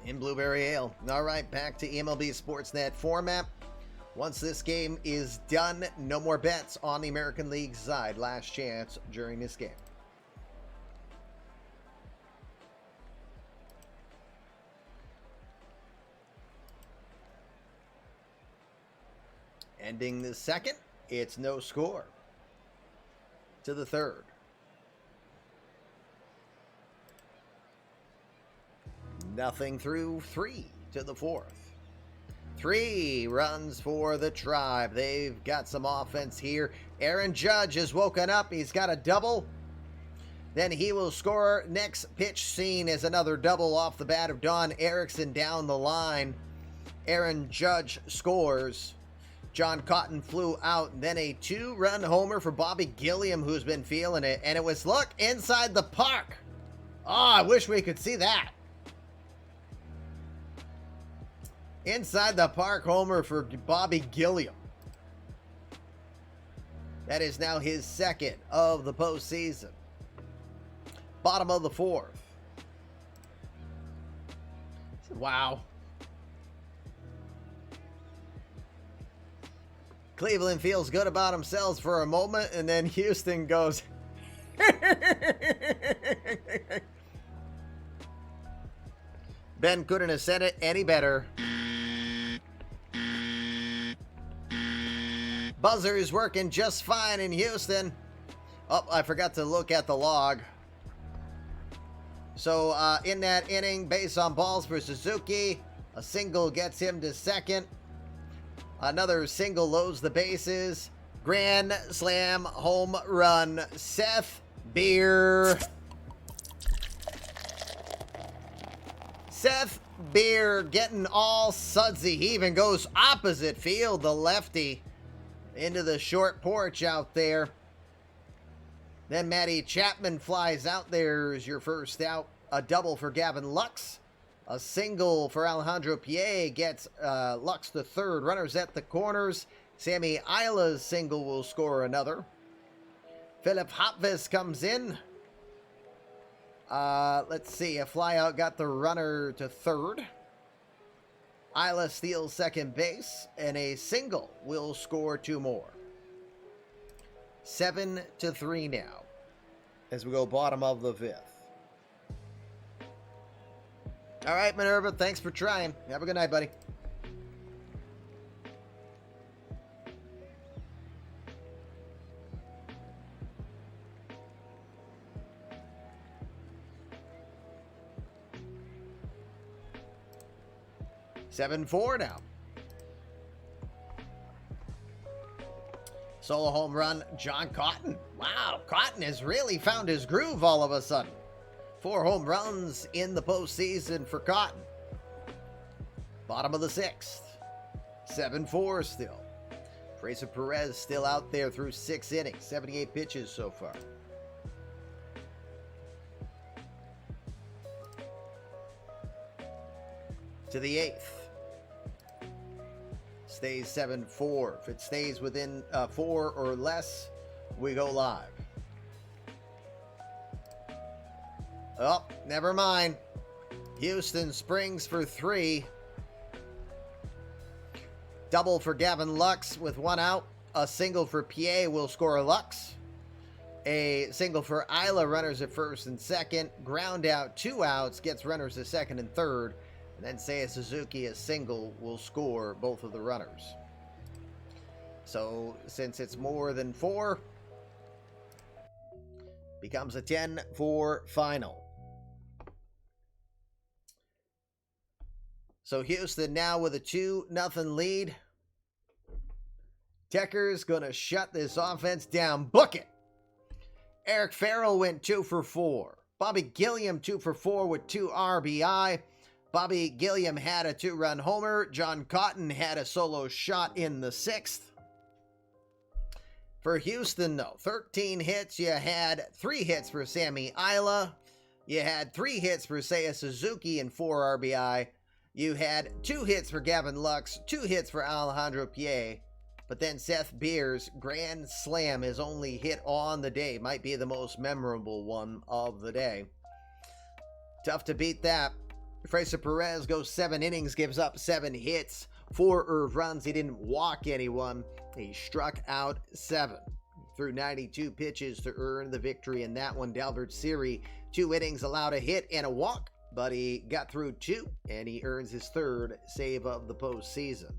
in blueberry ale. All right, back to eMLB Sportsnet format. Once this game is done, no more bets on the American League side. Last chance during this game. Ending the second, it's no score. To the third. Nothing through 3 to the fourth. 3 runs for the Tribe. They've got some offense here. Aaron Judge has woken up. He's got a double. Then he will score. Next pitch seen is another double off the bat of Don Erickson down the line. Aaron Judge scores. John Cotton flew out. And then a 2-run homer for Bobby Gilliam, who's been feeling it. And it was, look, inside the park. Oh, I wish we could see that. Inside the park homer for Bobby Gilliam. That is now his second of the postseason. Bottom of the fourth. Wow. Cleveland feels good about themselves for a moment, and then Houston goes. Ben couldn't have said it any better. Buzzer is working just fine in Houston. Oh, I forgot to look at the log. So in that inning, base on balls for Suzuki. A single gets him to second. Another single loads the bases. Grand slam home run. Seth Beer. Seth Beer getting all sudsy. He even goes opposite field, the lefty, into the short porch out there. Then Matty Chapman flies out. There's your first out. A double for Gavin Lux. A single for Alejandro Pié gets Lux to third. Runners at the corners. Sammy Isla's single will score another. Philip Hopvis comes in. Let's see. A flyout got the runner to third. Isla steals second base, and a single will score 2 more. 7-3 now. as we go bottom of the 5th. All right, Minerva, thanks for trying. Have a good night, buddy. Seven four now. Solo home run, John Cotton. Wow, Cotton has really found his groove all of a sudden. 4 home runs in the postseason for Cotton. Bottom of the 6th. 7-4 still. Fraser Perez still out there through 6 innings. 78 pitches so far. To the 8th. Stays 7-4. If it stays within 4 or less, we go live. Oh, never mind. Houston springs for 3. Double for Gavin Lux with 1 out. A single for PA will score Lux. A single for Isla, runners at first and second. Ground out, 2 outs, gets runners at second and third. And then Seiya Suzuki, a single, will score both of the runners. So, since it's more than 4, becomes a 10-4 final. So, Houston now with a 2-0 lead. Decker's going to shut this offense down. Book it! Eric Farrell went 2 for 4. Bobby Gilliam 2 for 4 with 2 RBI. Bobby Gilliam had a 2-run homer. John Cotton had a solo shot in the 6th. For Houston, though, 13 hits. You had 3 hits for Sammy Isla. You had 3 hits for Seiya Suzuki and 4 RBI. You had 2 hits for Gavin Lux, 2 hits for Alejandro Pie. But then Seth Beers' grand slam, his only hit on the day, might be the most memorable one of the day. Tough to beat that. Fraser Perez goes 7 innings, gives up 7 hits, 4 earned runs. He didn't walk anyone. He struck out 7. Threw 92 pitches to earn the victory in that one. Dalbert Siri, 2 innings, allowed a hit and a walk, but he got through 2, and he earns his 3rd save of the postseason.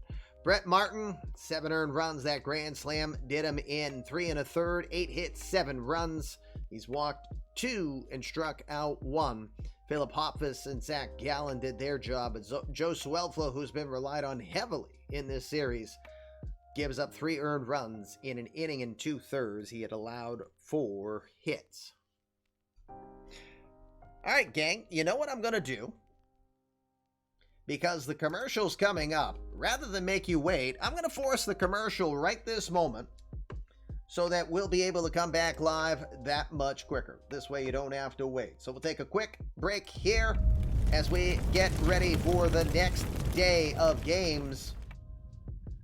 Brett Martin, 7 earned runs. That grand slam did him in 3 1/3, 8 hits, 7 runs. He's walked 2 and struck out 1. Philip Hopfus and Zach Gallen did their job. But Joe Suelflo, who's been relied on heavily in this series, gives up 3 earned runs in an inning and 2/3. He had allowed 4 hits. All right, gang, you know what I'm going to do? Because the commercial's coming up, rather than make you wait, I'm going to force the commercial right this moment so that we'll be able to come back live that much quicker. This way you don't have to wait. So we'll take a quick break here as we get ready for the next day of games.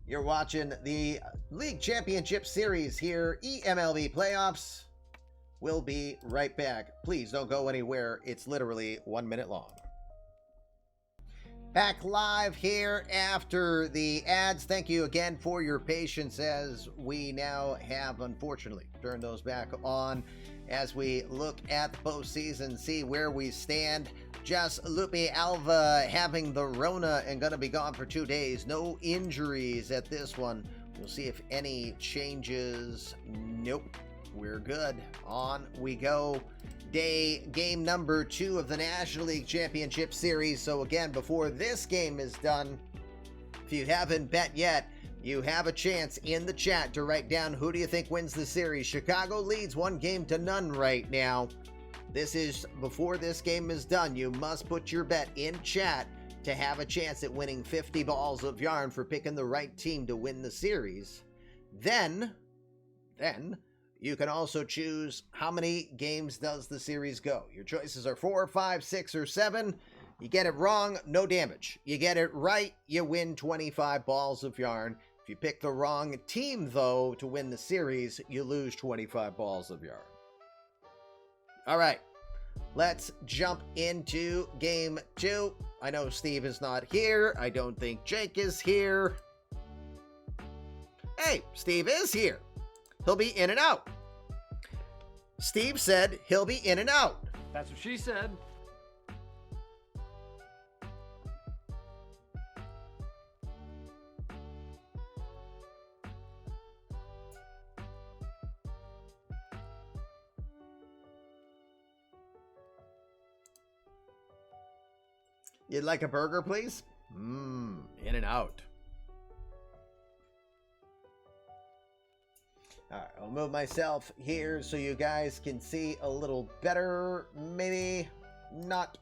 You're watching the League Championship Series here, eMLB Playoffs. We'll be right back. Please don't go anywhere. It's literally 1 minute long. Back live here after the ads. Thank you again for your patience as we now have, unfortunately, turned those back on as we look at the postseason, see where we stand. Just Lupe Alva having the Rona and going to be gone for 2 days. No injuries at this one. We'll see if any changes. Nope. We're good. On we go. Game number 2 of the National League Championship Series. So again, before this game is done, if you haven't bet yet, you have a chance in the chat to write down who do you think wins the series. Chicago leads 1-0 right now. This is before this game is done. You must put your bet in chat to have a chance at winning 50 balls of yarn for picking the right team to win the series. Then you can also choose how many games does the series go. Your choices are 4, 5, 6, or 7. You get it wrong, no damage. You get it right, you win 25 balls of yarn. If you pick the wrong team, though, to win the series, you lose 25 balls of yarn. All right, let's jump into game 2. I know Steve is not here. I don't think Jake is here. Hey, Steve is here. He'll be in and out. Steve said he'll be in and out. That's what she said. You'd like a burger, please? In and out. All right, I'll move myself here so you guys can see a little better. Maybe not.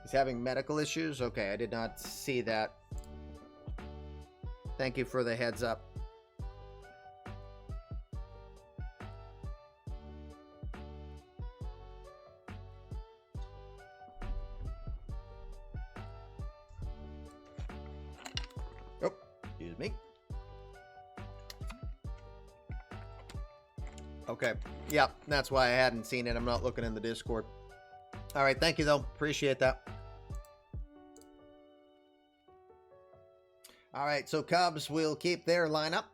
He's having medical issues? Okay, I did not see that. Thank you for the heads up. Excuse me. Okay. Yep, that's why I hadn't seen it. I'm not looking in the Discord. All right, thank you, though. Appreciate that. All right, so Cubs will keep their lineup.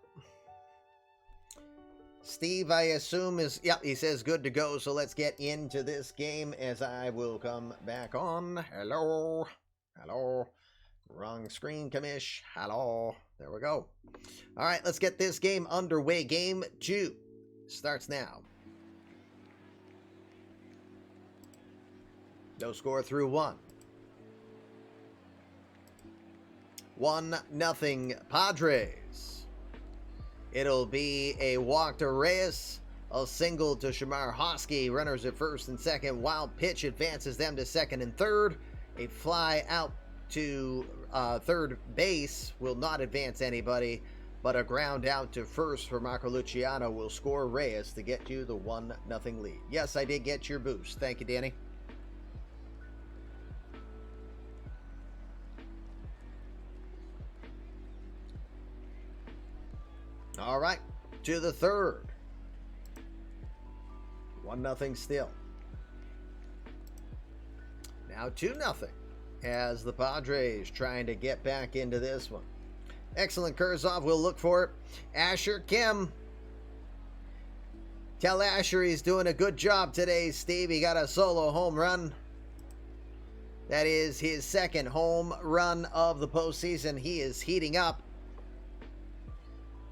Steve, I assume, is... Yep, he says good to go, so let's get into this game as I will come back on. Hello. Hello. Wrong screen, commish. Hello. There we go. All right, let's get this game underway. Game 2 starts now. No score through 1. 1-0 Padres. It'll be a walk to Reyes, a single to Shamar Hosky. Runners at first and second. Wild pitch advances them to second and third. A fly out to third base will not advance anybody, but a ground out to first for Marco Luciano will score Reyes to get you the 1-0 lead. Yes, I did get your boost. Thank you, Danny. All right, to the third. 1-0 still. Now 2-0. As the Padres trying to get back into this one. Excellent Kurzov. We'll look for it. Asher Kim. Tell Asher he's doing a good job today, Steve. He got a solo home run. That is his second home run of the postseason. He is heating up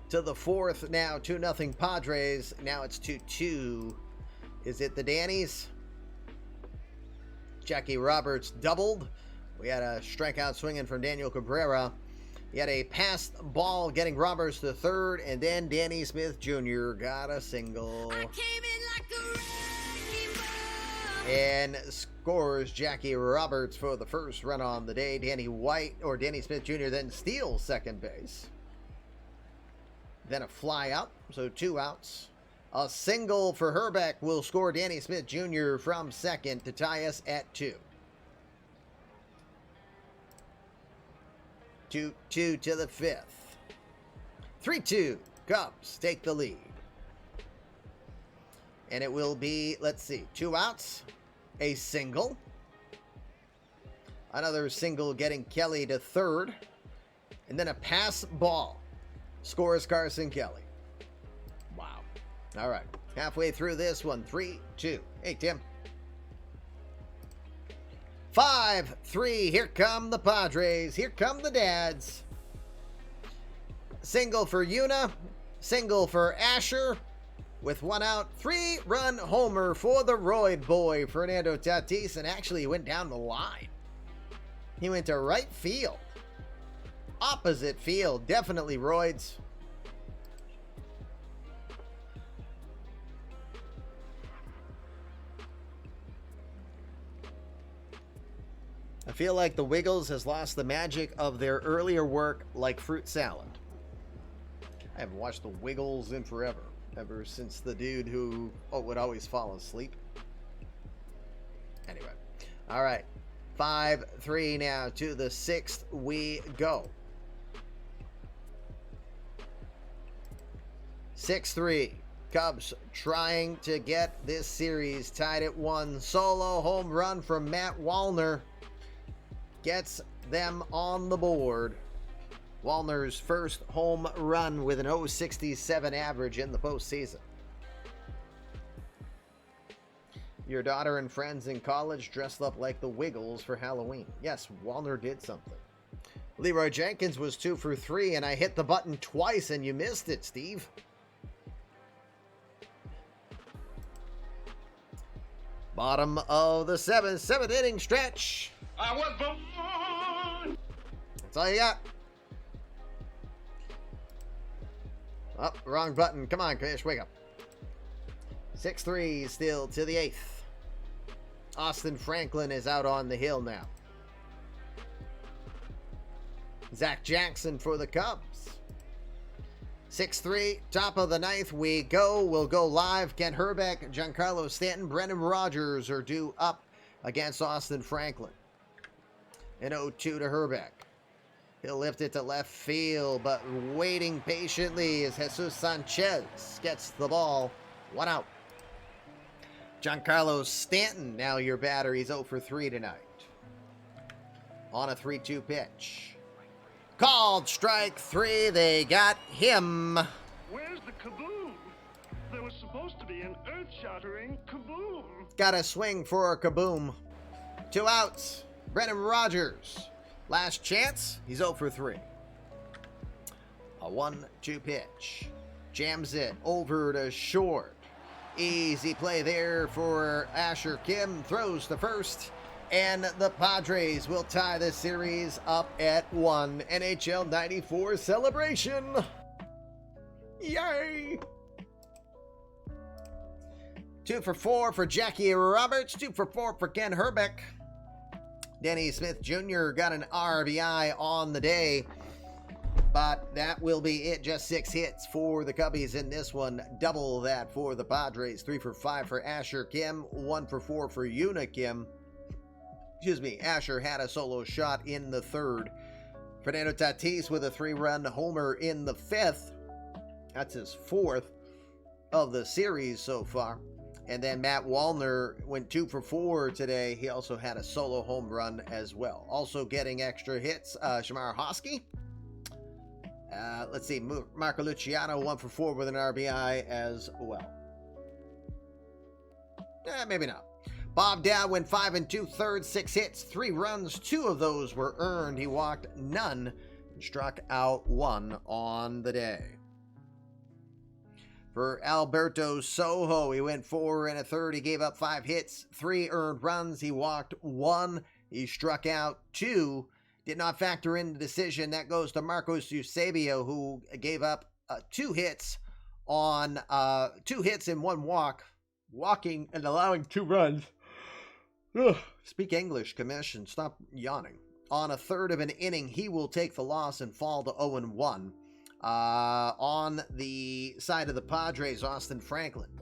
to the fourth now. 2-0 Padres. Now it's 2-2. Is it the Dannies? Jackie Roberts doubled. We had a strikeout swinging from Daniel Cabrera. He had a passed ball getting Roberts to third, and then Danny Smith Jr. got a single. I came in like a wrecking ball. And scores Jackie Roberts for the first run on the day. Danny Smith Jr. then steals second base. Then a fly out, so 2 outs. A single for Herbeck will score Danny Smith Jr. from second to tie us at 2. 2-2 to the fifth. 3-2. Cubs take the lead. And it will be, let's see, 2 outs, a single. Another single getting Kelly to third. And then a pass ball. Scores Carson Kelly. Wow. All right. Halfway through this one. 3-2. Hey, Tim. 5-3. Here come the Padres. Here come the dads. Single for Una. Single for Asher. With 1 out. 3-run homer for the Royd boy, Fernando Tatis. And actually, he went down the line. He went to right field. Opposite field. Definitely Royd's. I feel like the Wiggles has lost the magic of their earlier work like fruit salad. I haven't watched the Wiggles in forever. Ever since the dude who would always fall asleep. Anyway. All right. 5-3 now to the sixth we go. 6-3. Cubs trying to get this series tied at 1. Solo home run from Matt Wallner gets them on the board. Wallner's first home run with an .067 average in the postseason. Your daughter and friends in college dressed up like the Wiggles for Halloween. Yes, Wallner did something. Leroy Jenkins was 2 for 3, and I hit the button twice and you missed it, Steve. Bottom of the seventh inning stretch. I was born. That's all you got. Oh, wrong button. Come on, Chris, wake up. 6-3 still to the 8th. Austin Franklin is out on the hill now. Zach Jackson for the Cubs. 6-3, top of the 9th we go. We'll go live. Kent Herbeck, Giancarlo Stanton, Brendan Rodgers are due up against Austin Franklin. An 0-2 to Herbeck. He'll lift it to left field, but waiting patiently as Jesus Sanchez gets the ball. 1 out. Giancarlo Stanton, now your batter. He's 0 for 3 tonight. On a 3-2 pitch. Called strike 3. They got him. Where's the kaboom? There was supposed to be an earth-shattering kaboom. Got a swing for a kaboom. 2 outs. Brendan Rodgers. Last chance. He's 0 for 3. A 1-2 pitch. Jams it over to short. Easy play there for Asher Kim. Throws to first. And the Padres will tie the series up at 1. NHL 94 celebration. Yay! 2 for 4 for Jackie Roberts. 2 for 4 for Ken Herbeck. Denny Smith Jr. got an RBI on the day. But that will be it. Just 6 hits for the Cubbies in this one. Double that for the Padres. 3 for 5 for Asher Kim. 1 for 4 for Yuna Kim. Excuse me, Asher had a solo shot in the 3rd. Fernando Tatis with a 3-run homer in the 5th. That's his 4th of the series so far. And then Matt Wallner went 2 for 4 today. He also had a solo home run as well. Also getting extra hits, Shamar Hosky. Let's see, Marco Luciano 1 for 4 with an RBI as well. Maybe not. Bob Dowd went 5 2/3, 6 hits, 3 runs. 2 of those were earned. He walked none and struck out 1 on the day. For Alberto Sojo, he went 4 1/3. He gave up 5 hits, 3 earned runs. He walked 1. He struck out 2. Did not factor in the decision. That goes to Marcos Eusebio, who gave up 2 hits on 2 hits and 1 walk, walking and allowing 2 runs. Ugh. Speak English, commission. Stop yawning. On a 1/3 of an inning, he will take the loss and fall to 0-1. On the side of the Padres, Austin Franklin,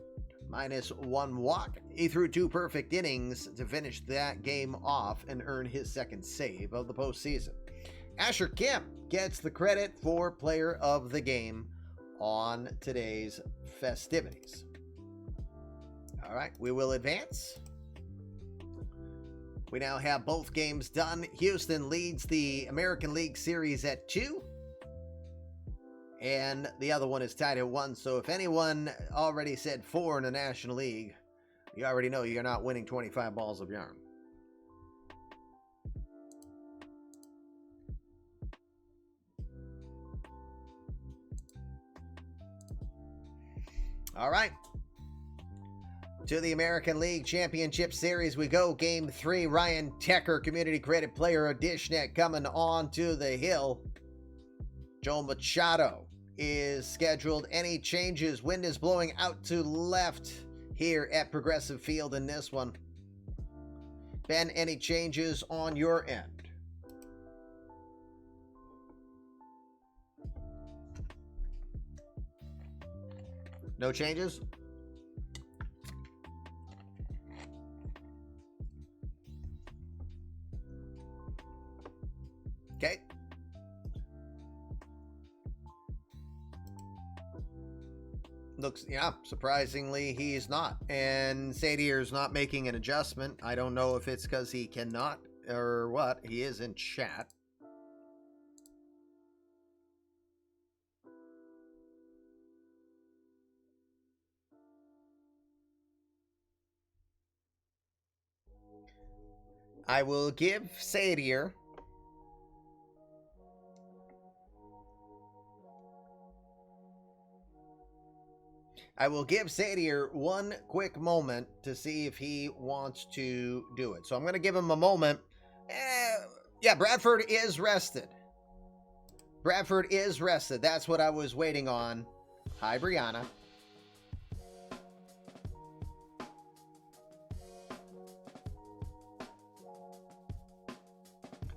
-1 walk. He threw 2 perfect innings to finish that game off and earn his 2nd save of the postseason. Asher Kim gets the credit for player of the game on today's festivities. All right, we will advance. We now have both games done. Houston leads the American League Series at 2. And the other one is tied at 1. So if anyone already said 4 in the National League, you already know you're not winning 25 balls of yarn. All right. To the American League Championship Series we go. Game 3, Ryan Tecker, Community Credit Player of Dishnet, coming on to the hill. Joe Machado is scheduled. Any changes? Wind is blowing out to left here at Progressive Field in this one. Ben, any changes on your end? No changes? Okay. Looks, yeah, surprisingly, he's not. And Sadier's not making an adjustment. I don't know if it's because he cannot or what. He is in chat. I will give Sadier one quick moment to see if he wants to do it. So I'm going to give him a moment. Yeah, Bradford is rested. Bradford is rested. That's what I was waiting on. Hi, Brianna.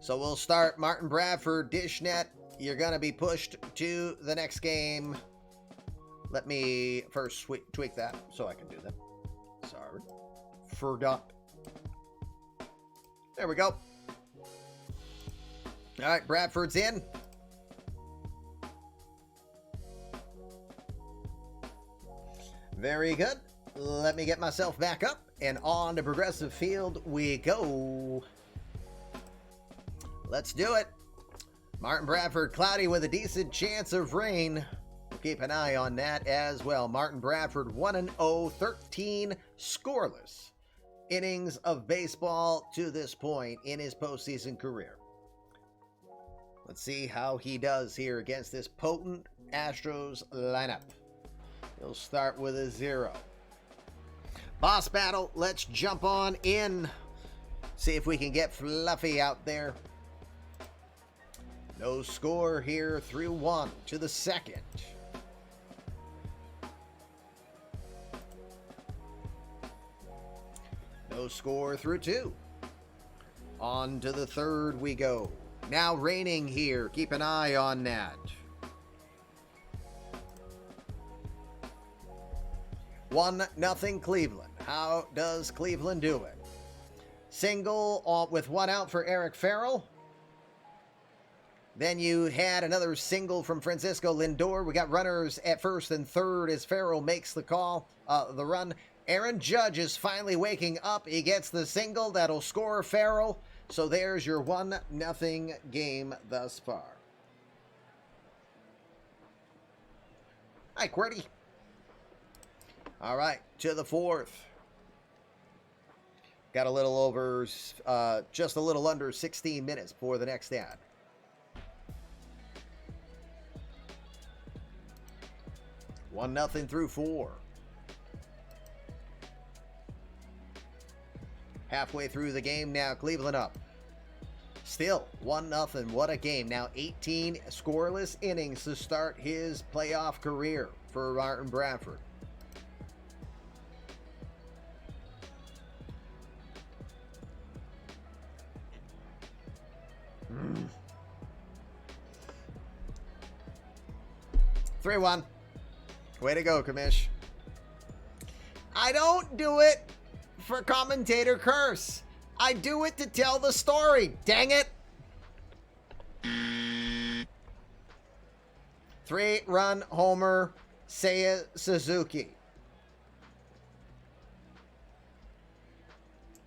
So we'll start Martin Bradford, Dishnet. You're going to be pushed to the next game. Let me first tweak that so I can do that. Sorry. Forgot. There we go. All right, Bradford's in. Very good. Let me get myself back up, and on to Progressive Field we go. Let's do it. Martin Bradford, cloudy with a decent chance of rain. We'll keep an eye on that as well. Martin Bradford, 1-0, 13 scoreless innings of baseball to this point in his postseason career. Let's see how he does here against this potent Astros lineup. He'll start with a 0. Boss battle, let's jump on in. See if we can get Fluffy out there. No score here, 3-1 to the second. No score through 2. On to the third we go. Now raining here. Keep an eye on that. 1-0 Cleveland. How does Cleveland do it? Single with 1 out for Eric Farrell. Then you had another single from Francisco Lindor. We got runners at first and third as Farrell makes the call, the run. Aaron Judge is finally waking up. He gets the single that'll score Farrell. So there's your 1-0 game thus far. Hi, QWERTY. All right, to the fourth. Got a little over, just a little under 16 minutes for the next ad. One nothing through 4. Halfway through the game now, Cleveland up. Still 1-0. What a game. Now 18 scoreless innings to start his playoff career for Martin Bradford. Mm. 3-1. Way to go, Kamish. I don't do it for commentator curse. I do it to tell the story. Dang it. 3-run homer, Seiya Suzuki.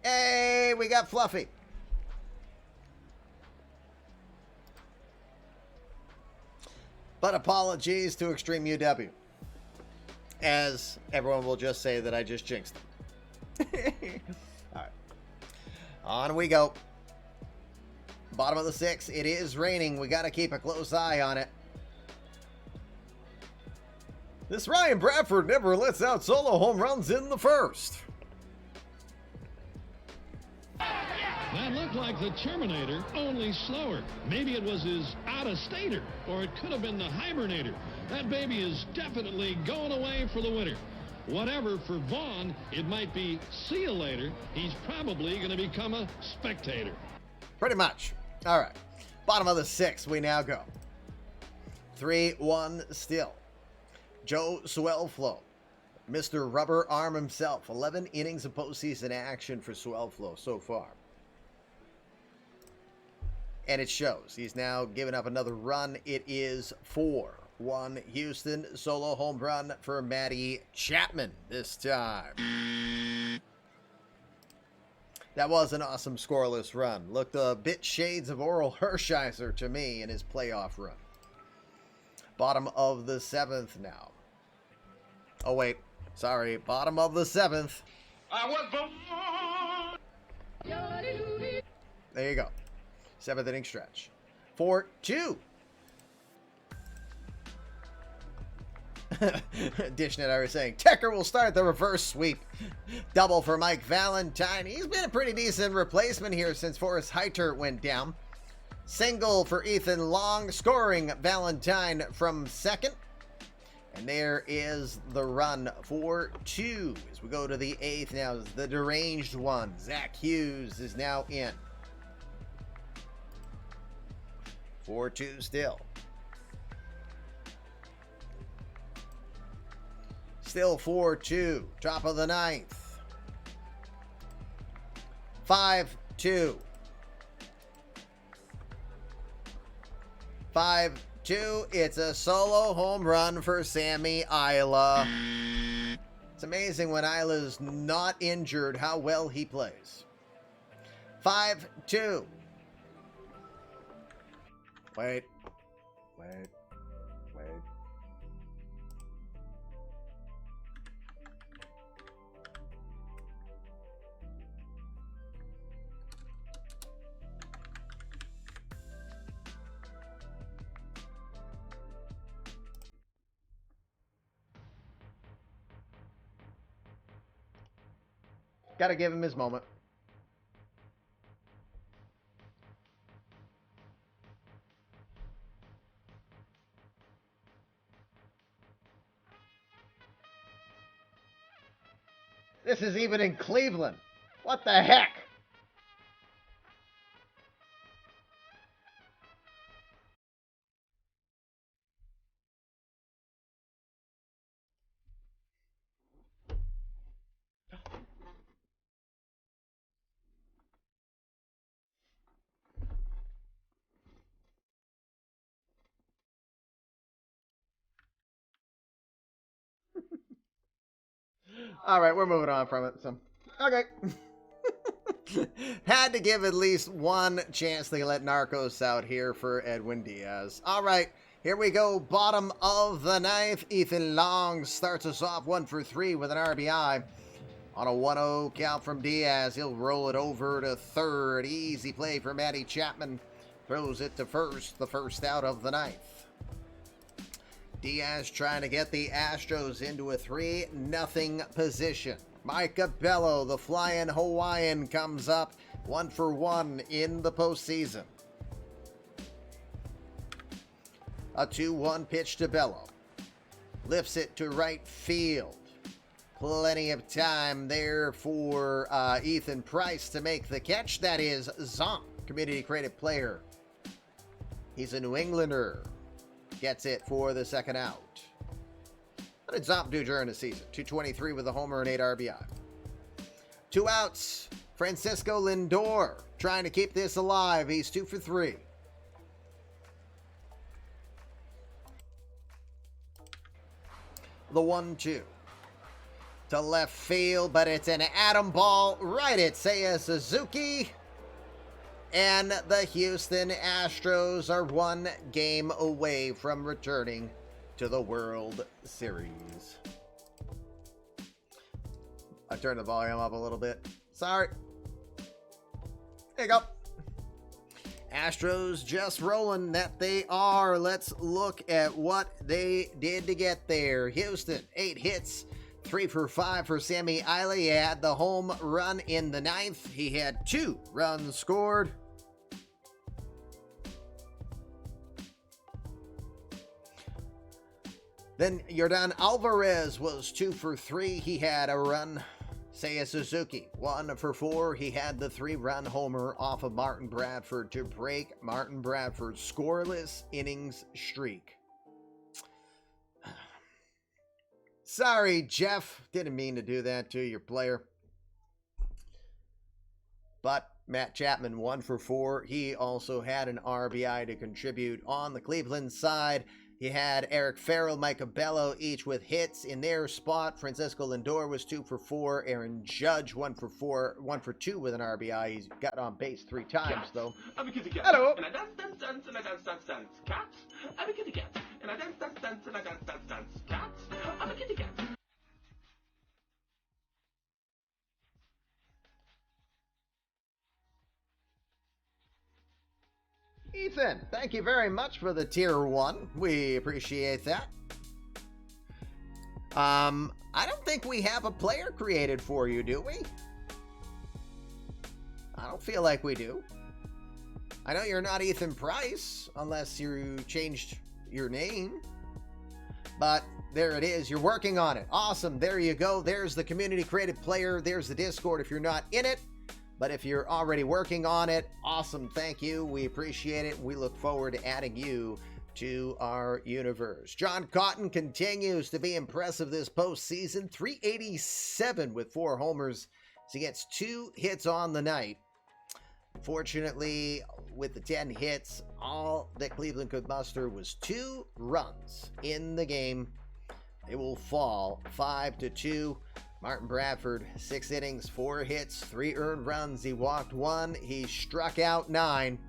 Hey, we got Fluffy. But apologies to Extreme UW, as everyone will just say that I just jinxed them. All right. On we go. Bottom of the 6th. It is raining. We got to keep a close eye on it. This Ryan Bradford never lets out solo home runs in the first. That looked like the Terminator, only slower. Maybe it was his out-of-stater, or it could have been the hibernator. That baby is definitely going away for the winter. Whatever for Vaughn, it might be see you later. He's probably going to become a spectator. Pretty much. All right. Bottom of the 6th, we now go. 3-1 still. Joe Swellflow, Mr. Rubber Arm himself. 11 innings of postseason action for Swellflow so far. And it shows. He's now given up another run. It is 4-1 Houston. Solo home run for Matty Chapman this time. That was an awesome scoreless run. Looked a bit shades of Oral Hershiser to me in his playoff run. Bottom of the 7th now. Oh, wait. Sorry. Bottom of the 7th. I was born. There you go. 7th inning stretch. 4-2. Dishnet, I was saying, Tecker will start the reverse sweep. Double for Mike Valentine. He's been a pretty decent replacement here since Forrest Heiter went down. Single for Ethan Long, scoring Valentine from second. And there is the run for 2. As we go to the 8th now, the deranged one, Zach Hughes, is now in. 4-2 still. Still 4-2. Top of the 9th. 5-2. 5-2. It's a solo home run for Sammy Isla. It's amazing when Isla's not injured how well he plays. 5-2. Wait. Gotta give him his moment. This is even in Cleveland. What the heck? All right, we're moving on from it. So, okay. Had to give at least one chance to let Narcos out here for Edwin Diaz. All right, here we go. Bottom of the 9th. Ethan Long starts us off 1 for 3 with an RBI. On a 1-0 count from Diaz, he'll roll it over to third. Easy play for Matty Chapman. Throws it to first, the first out of the 9th. Diaz trying to get the Astros into a 3-0 position. Micah Bello, the flying Hawaiian, comes up 1 for 1 in the postseason. A 2-1 pitch to Bello. Lifts it to right field. Plenty of time there for Ethan Price to make the catch. That is Zonk, community credit player. He's a New Englander. Gets it for the second out. What did Zomp do during the season? 223 with a homer and 8 RBI. 2 outs. Francisco Lindor trying to keep this alive. He's 2 for 3. The 1-2. To left field, but it's an atom ball right at Seiya Suzuki. And the Houston Astros are 1 game away from returning to the World Series. I turned the volume up a little bit. Sorry. There you go. Astros just rolling, that they are. Let's look at what they did to get there. Houston, 8 hits. 3 for 5 for Sammy Isla. He had the home run in the 9th. He had 2 runs scored. Then Yordan Alvarez was 2 for 3. He had a run. Seiya Suzuki, 1 for 4. He had the 3-run homer off of Martin Bradford to break Martin Bradford's scoreless innings streak. Sorry, Jeff. Didn't mean to do that to your player. But Matt Chapman, 1 for 4. He also had an RBI to contribute on the Cleveland side. He had Eric Farrell, Micah Bello, each with hits in their spot. Francisco Lindor was 2 for 4. Aaron Judge, 1 for 2 with an RBI. He's got on base 3 times, though. I'm a kitty cat. Hello. And I dance, dance, dance, and I dance, dance, dance. Cat. I'm a kitty cat. And I dance, dance, dance, and I dance, dance, dance. Cat. I'm a kitty cat. Ethan, thank you very much for the tier 1. We appreciate that. I don't think we have a player created for you, do we? I don't feel like we do. I know you're not Ethan Price, unless you changed your name. But there it is. You're working on it. Awesome. There you go. There's the community created player. There's the Discord if you're not in it. But if you're already working on it, awesome. Thank you. We appreciate it. We look forward to adding you to our universe. John Cotton continues to be impressive this postseason. 387 with 4 homers. He gets 2 hits on the night. Fortunately, with the 10 hits, all that Cleveland could muster was 2 runs in the game. They will fall 5-2. Martin Bradford, 6 innings, 4 hits, 3 earned runs. He walked 1. He struck out 9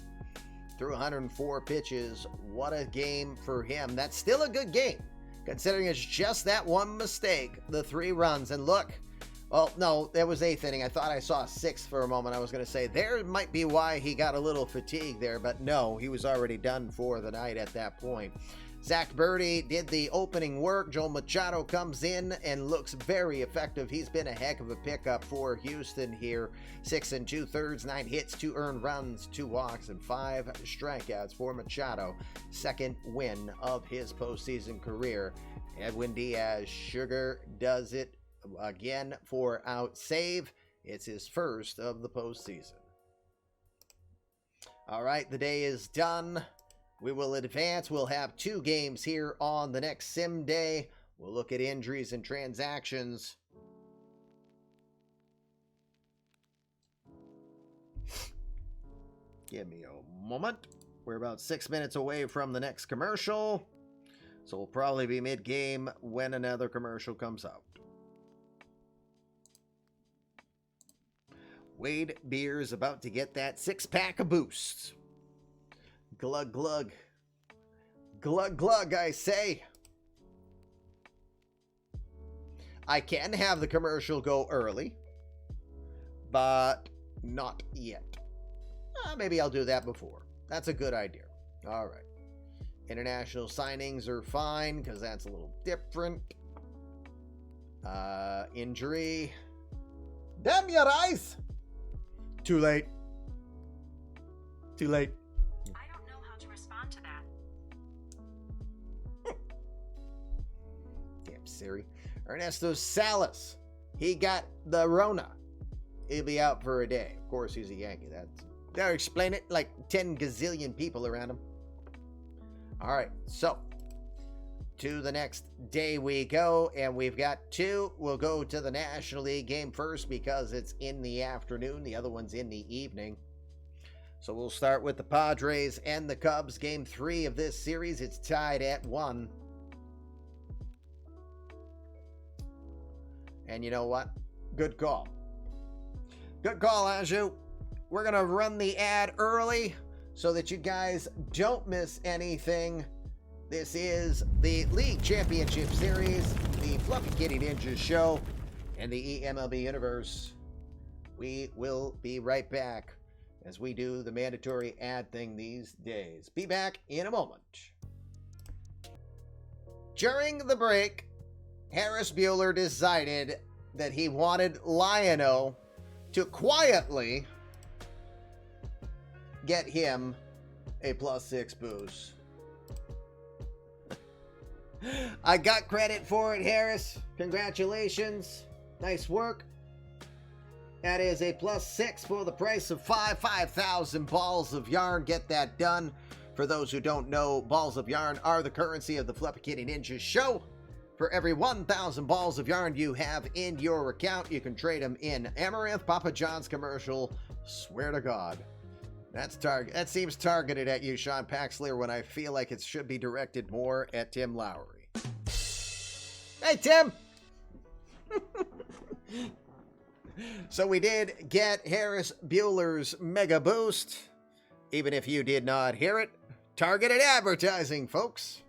through 104 pitches. What a game for him. That's still a good game, considering it's just that one mistake, the 3 runs. And look, well, no, that was 8th inning. I thought I saw 6th for a moment. I was going to say there might be why he got a little fatigued there, but no, he was already done for the night at that point. Zach Birdie did the opening work. Joel Machado comes in and looks very effective. He's been a heck of a pickup for Houston here. 6 2/3, 9 hits, 2 earned runs, 2 walks, and 5 strikeouts for Machado. 2nd win of his postseason career. Edwin Diaz, Sugar does it again for out save. It's his 1st of the postseason. All right, the day is done. We will advance. We'll have 2 games here on the next sim day. We'll look at injuries and transactions. Give me a moment. We're about 6 minutes away from the next commercial, so we'll probably be mid-game when another commercial comes out. Wade Beer's about to get that 6-pack of boosts. Glug, glug. Glug, glug, I say. I can have the commercial go early, but not yet. Maybe I'll do that before. That's a good idea. All right. International signings are fine because that's a little different. Injury. Damn your eyes! Too late. Too late. I don't know how to respond to that. Damn Siri. Ernesto Salas. He got the Rona. He'll be out for a day. Of course, he's a Yankee. That'll explain it. Like 10 gazillion people around him. All right. So, to the next day we go, and we've got 2. We'll go to the National League game first because it's in the afternoon. The other one's in the evening. So we'll start with the Padres and the Cubs. Game 3 of this series. It's tied at 1. And you know what? Good call. Good call, HOU. We're going to run the ad early so that you guys don't miss anything. This is the League Championship Series, the Fluffy Kitty Ninja Show, and the eMLB Universe. We will be right back as we do the mandatory ad thing these days. Be back in a moment. During the break, Harris Bueller decided that he wanted Lion-O to quietly get him a +6 boost. I got credit for it, Harris. Congratulations. Nice work. That is a +6 for the price of 5,000 balls of yarn. Get that done. For those who don't know, balls of yarn are the currency of the Fluffy Kitty Ninja Show. For every 1,000 balls of yarn you have in your account, you can trade them in Amaranth Papa John's commercial. Swear to God. That seems targeted at you, Sean Paxler, when I feel like it should be directed more at Tim Lowry. Hey, Tim! So we did get Harris Bueller's Mega Boost. Even if you did not hear it, targeted advertising, folks.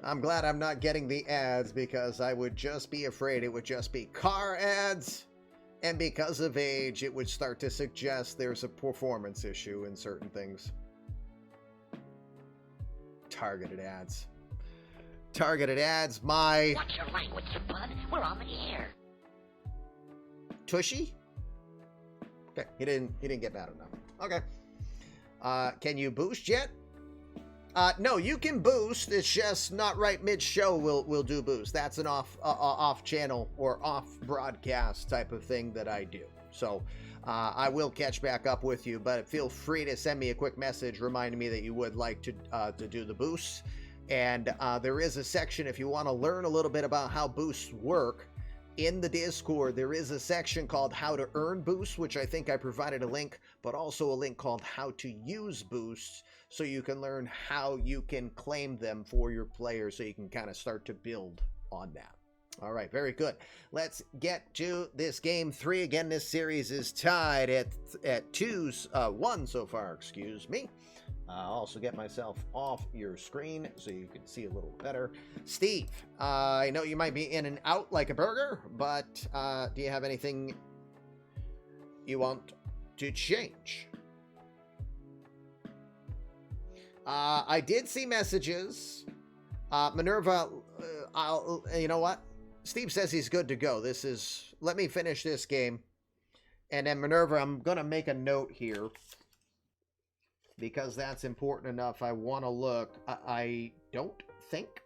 I'm glad I'm not getting the ads because I would just be afraid it would just be car ads And because of age, it would start to suggest there's a performance issue in certain things. Targeted ads. Targeted ads, my... Watch your language, bud. We're on the air. Tushy? Okay, he didn't get mad enough. Okay. Can you boost yet? No, you can boost. It's just not right mid-show we'll do boost. That's an off-channel or off-broadcast type of thing that I do. So I will catch back up with you, but feel free to send me a quick message reminding me that you would like to do the boosts. And there is a section if you want to learn a little bit about how boosts work. In the Discord, there is a section called How to Earn Boosts, which I think I provided a link, but also a link called How to Use Boosts, so you can learn how you can claim them for your players, so you can kind of start to build on that. All right, very good. Let's get to this game 3. Again, this series is tied at 1 so far, excuse me. I'll also get myself off your screen so you can see a little better. Steve, I know you might be in and out like a burger, but do you have anything you want to change? I did see messages. Minerva, you know what? Steve says he's good to go. Let me finish this game. And then Minerva, I'm going to make a note here, because that's important enough. I want to look. I don't think.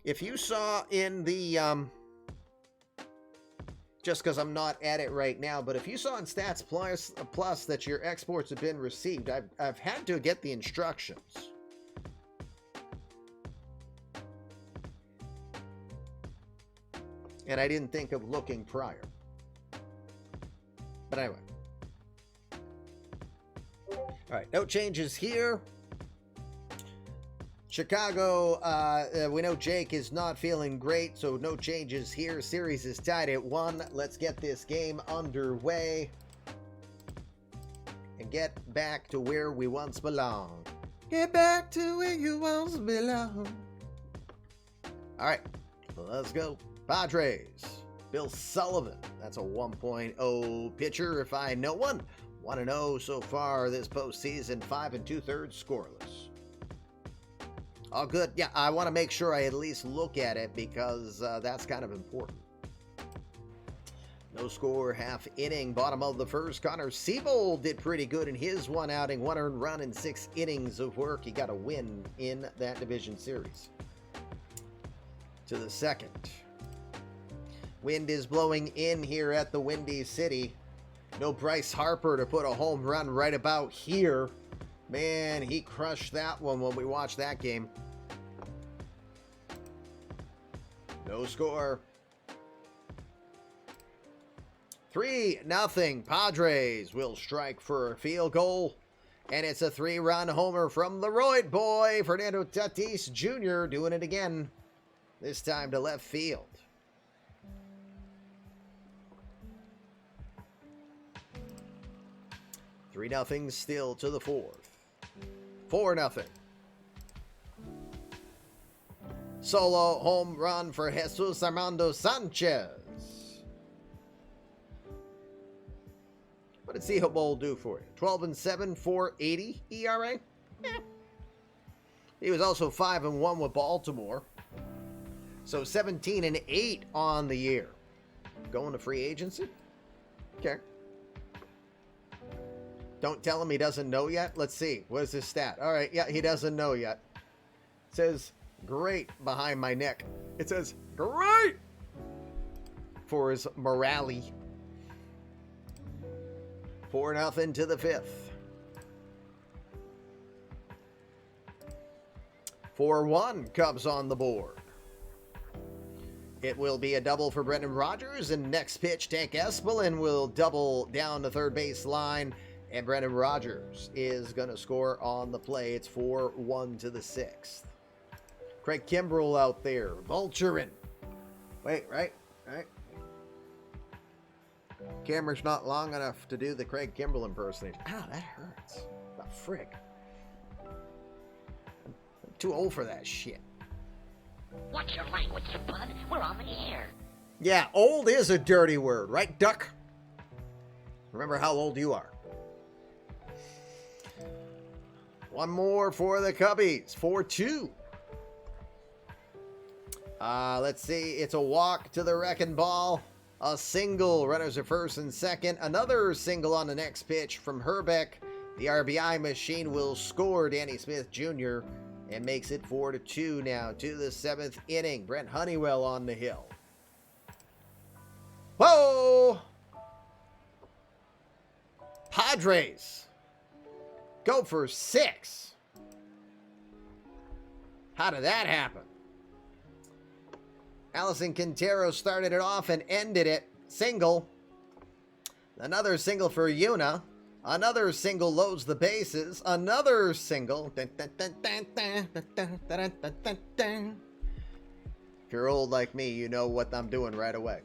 If you saw in the, just because I'm not at it right now, but if you saw in Stats Plus that your exports have been received, I've had to get the instructions. And I didn't think of looking prior. But anyway. All right, no changes here. Chicago, we know Jake is not feeling great, so no changes here. Series is tied at 1. Let's get this game underway and get back to where we once belonged. Get back to where you once belonged. All right, let's go. Padres. Bill Sullivan. That's a 1.0 pitcher if I know one. 1-0 so far this postseason. 5 2/3 scoreless. All good. Yeah, I want to make sure I at least look at it because that's kind of important. No score, half inning. Bottom of the first. Connor Siebold did pretty good in his one outing. 1 earned run in 6 innings of work. He got a win in that division series. To the second. Wind is blowing in here at the Windy City. No Bryce Harper to put a home run right about here. Man, he crushed that one when we watched that game. No score. 3-0. Padres will strike for a field goal. And it's a 3-run homer from the Royd boy, Fernando Tatis Jr. doing it again. This time to left field. 3-0 still to the 4th. 4-0. Solo home run for Jesus Armando Sanchez. What did CHC do for you? 12-7, 4.80 ERA? Yeah. He was also 5-1 with Baltimore. So 17-8 on the year. Going to free agency? Okay. Don't tell him he doesn't know yet. Let's see. What is his stat? All right. Yeah, he doesn't know yet. It says great behind my neck. It says great for his morale. 4-0 to the 5th. 4-1 Cubs on the board. It will be a double for Brendan Rodgers, and next pitch, Tank Espelin will double down the third base line. And Brendan Rodgers is going to score on the play. It's 4-1 to the 6th. Craig Kimbrell out there. Vulturing. Wait, right? Camera's not long enough to do the Craig Kimbrell impersonation. Ow, that hurts. The frick. I'm too old for that shit. Watch your language, bud. We're on the air. Yeah, old is a dirty word, right, Duck? Remember how old you are. One more for the Cubbies. 4-2. Let's see. It's a walk to the wrecking ball. A single. Runners are first and second. Another single on the next pitch from Herbeck. The RBI machine will score. Danny Smith Jr. and makes it 4-2 now to the 7th inning. Brent Honeywell on the hill. Whoa! Padres go for 6. How did that happen? Allison Quintero started it off and ended it. Single. Another single for Yuna. Another single loads the bases. Another single. If you're old like me, you know what I'm doing right away.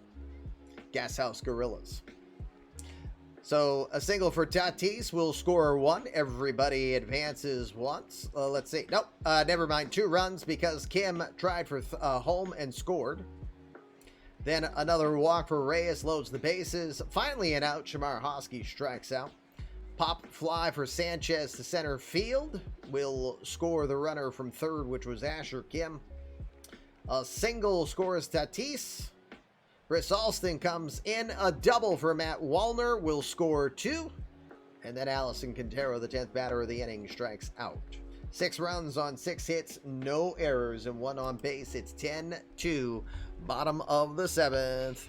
Gas House Gorillas. So a single for Tatis will score 1. Everybody advances once. Let's see. Nope. Never mind. 2 runs because Kim tried for home and scored. Then another walk for Reyes loads the bases. Finally an out. Shamar Hosky strikes out. Pop fly for Sanchez to center field. Will score the runner from third, which was Asher Kim. A single scores Tatis. Chris Alston comes in. A double for Matt Wallner will score 2. And then Allison Quintero, the 10th batter of the inning, strikes out. 6 runs on 6 hits, no errors, and 1 on base. It's 10-2, bottom of the 7th.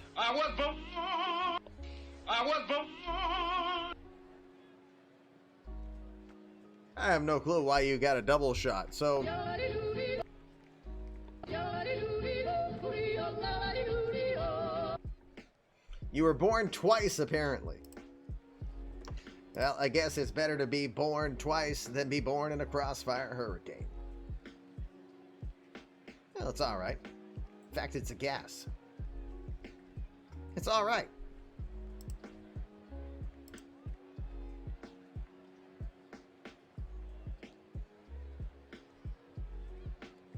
I have no clue why you got a double shot, so... You were born twice, apparently. Well, I guess it's better to be born twice than be born in a crossfire hurricane. Well, it's all right. In fact, it's a gas. It's all right.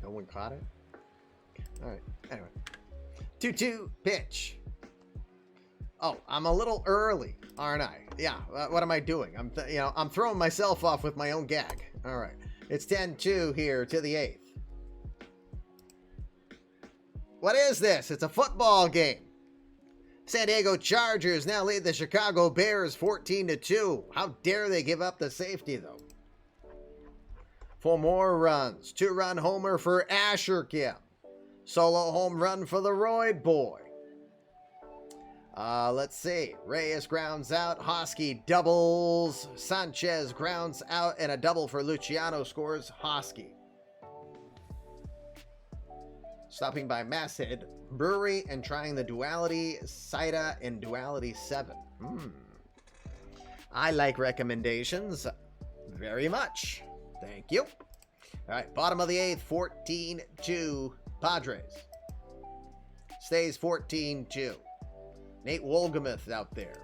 No one caught it? All right. Anyway. 2-2 pitch. Oh, I'm a little early, aren't I? Yeah, what am I doing? I'm throwing myself off with my own gag. All right. It's 10-2 here to the 8th. What is this? It's a football game. San Diego Chargers now lead the Chicago Bears 14-2. How dare they give up the safety, though? 4 more runs. 2-run homer for Asher Kim. Solo home run for the Royd boy. Let's see. Reyes grounds out. Hosky doubles. Sanchez grounds out. And a double for Luciano scores Hosky. Stopping by Masthead Brewery and trying the Duality Cider and Duality 7. I like recommendations very much. Thank you. All right, bottom of the 8th, 14-2 Padres. Stays 14-2. Nate Wolgamuth out there.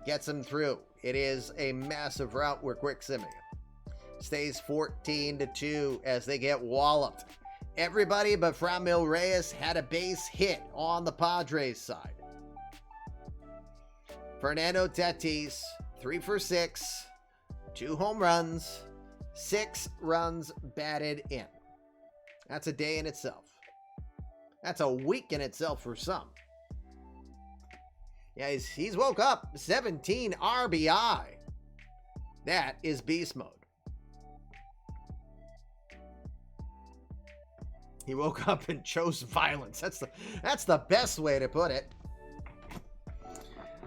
Gets him through. It is a massive rout. We're quick simming it. Stays 14-2 as they get walloped. Everybody but Franmil Reyes had a base hit on the Padres side. Fernando Tatis, 3 for 6, 2 home runs, 6 runs batted in. That's a day in itself. That's a week in itself for some. Yeah, he's woke up. 17 RBI. That is beast mode. He woke up and chose violence. That's the best way to put it.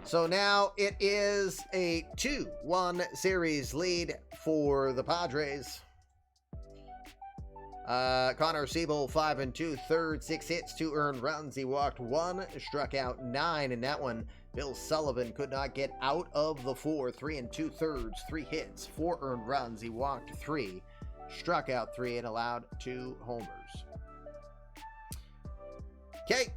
So now it is a 2-1 series lead for the Padres. Connor Siebel, 5 2/3, 6 hits, 2 earned runs. He walked 1, struck out 9 in that one. Bill Sullivan could not get out of the 4, 3 2/3, 3 hits, 4 earned runs. He walked 3, struck out 3, and allowed 2 homers. Okay.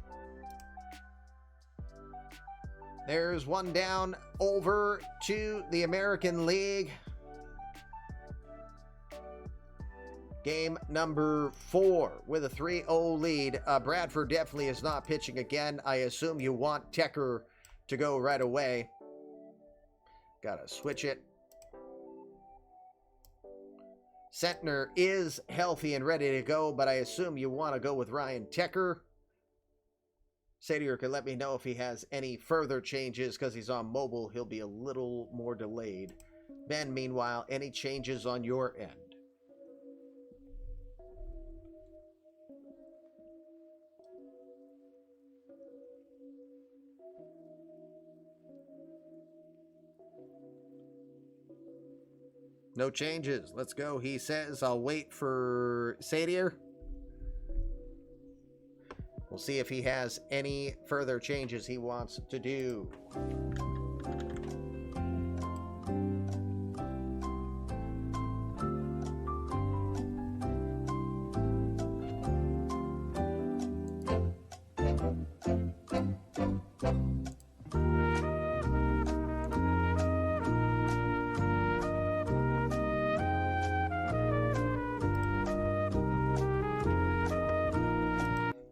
There's one down over to the American League. Game number 4 with a 3-0 lead. Bradford definitely is not pitching again. I assume you want Tecker to go right away. Gotta switch it. Sentner is healthy and ready to go, but I assume you want to go with Ryan Tecker. Sadier can let me know if he has any further changes because he's on mobile. He'll be a little more delayed. Ben, meanwhile, any changes on your end? No changes. Let's go. He says, I'll wait for Sadier. We'll see if he has any further changes he wants to do.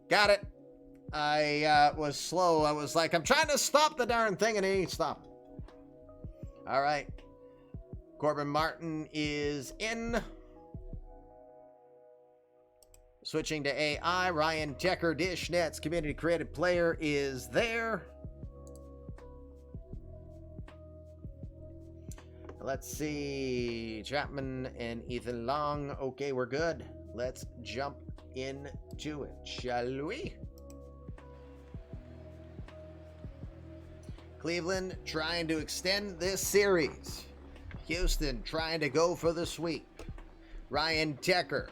Got it. I was slow. I was like, I'm trying to stop the darn thing, and he stopped. All right. Corbin Martin is in. Switching to AI. Ryan Tecker, Dishnet's community created player, is there. Let's see. Chapman and Ethan Long. Okay, we're good. Let's jump into it, shall we? Cleveland trying to extend this series. Houston trying to go for the sweep. Ryan Tecker,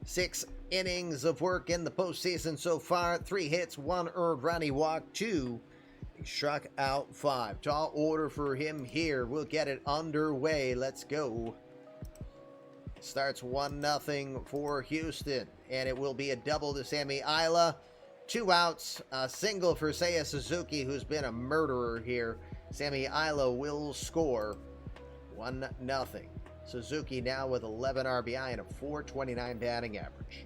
6 innings of work in the postseason so far. 3 hits, 1 earned run. He walked 2. He struck out 5. Tall order for him here. We'll get it underway. Let's go. Starts 1-0 for Houston, and it will be a double to Sammy Isla. 2 outs, a single for Seiya Suzuki, who's been a murderer here. Sammy Isla will score 1-0. Suzuki now with 11 RBI and a .429 batting average.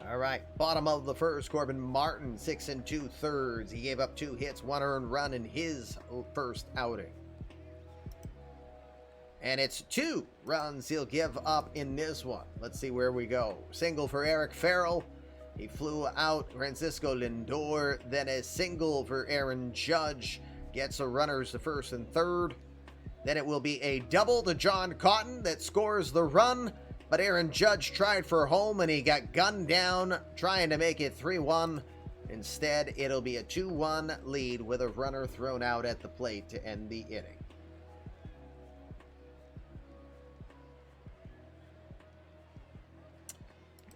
All right, bottom of the first, Corbin Martin, 6 2/3. He gave up 2 hits, 1 earned run in his first outing. And it's 2 runs he'll give up in this one. Let's see where we go. Single for Eric Farrell. He flew out Francisco Lindor. Then a single for Aaron Judge. Gets the runners to first and third. Then it will be a double to John Cotton that scores the run. But Aaron Judge tried for home and he got gunned down trying to make it 3-1. Instead, it'll be a 2-1 lead with a runner thrown out at the plate to end the inning.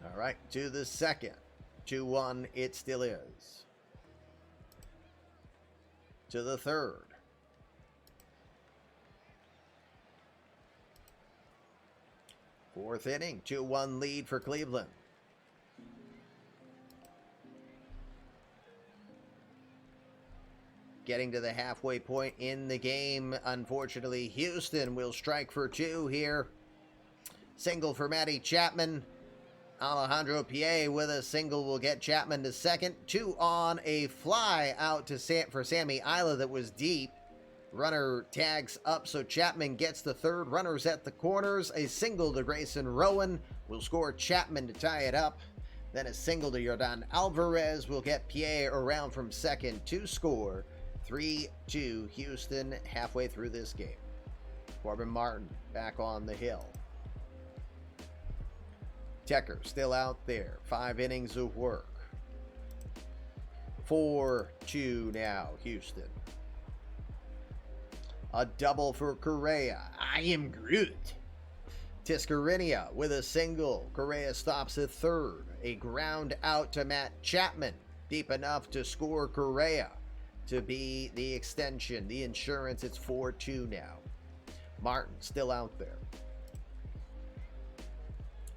All right, to the second. 2-1, it still is. To the third. Fourth inning, 2-1 lead for Cleveland. Getting to the halfway point in the game. Unfortunately, Houston will strike for 2 here. Single for Matty Chapman. Alejandro Pie with a single will get Chapman to second. 2 on, a fly out to for Sammy Isla that was deep. Runner tags up, so Chapman gets the third. Runners at the corners. A single to Grayson Rowan will score Chapman to tie it up. Then a single to Yordan Alvarez will get Pie around from second to score. 3-2 Houston halfway through this game. Corbin Martin back on the hill. Tecker still out there. 5 innings of work. 4-2 now, Houston. A double for Correa. I am Groot. Tiscarinia with a single. Correa stops at third. A ground out to Matt Chapman. Deep enough to score Correa to be the extension, the insurance. It's 4-2 now. Martin still out there.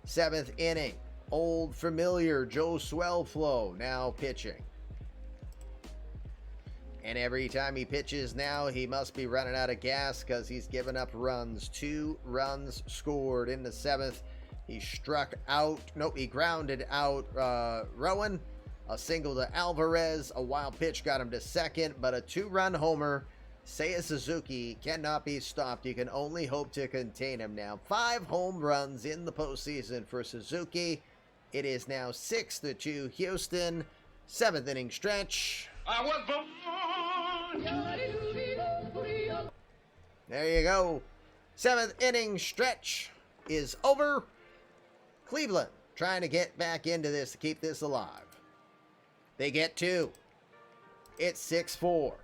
7th inning, old familiar Joe Swellflow now pitching. And every time he pitches now, he must be running out of gas because he's given up runs. 2 runs scored in the 7th. He struck out, nope, he grounded out Rowan. A single to Alvarez, a wild pitch got him to second, but a 2-run homer. Seiya Suzuki cannot be stopped. You can only hope to contain him now. 5 home runs in the postseason for Suzuki. It is now 6-2 Houston. 7th inning stretch. There you go. 7th inning stretch is over. Cleveland trying to get back into this to keep this alive. They get 2. It's 6-4.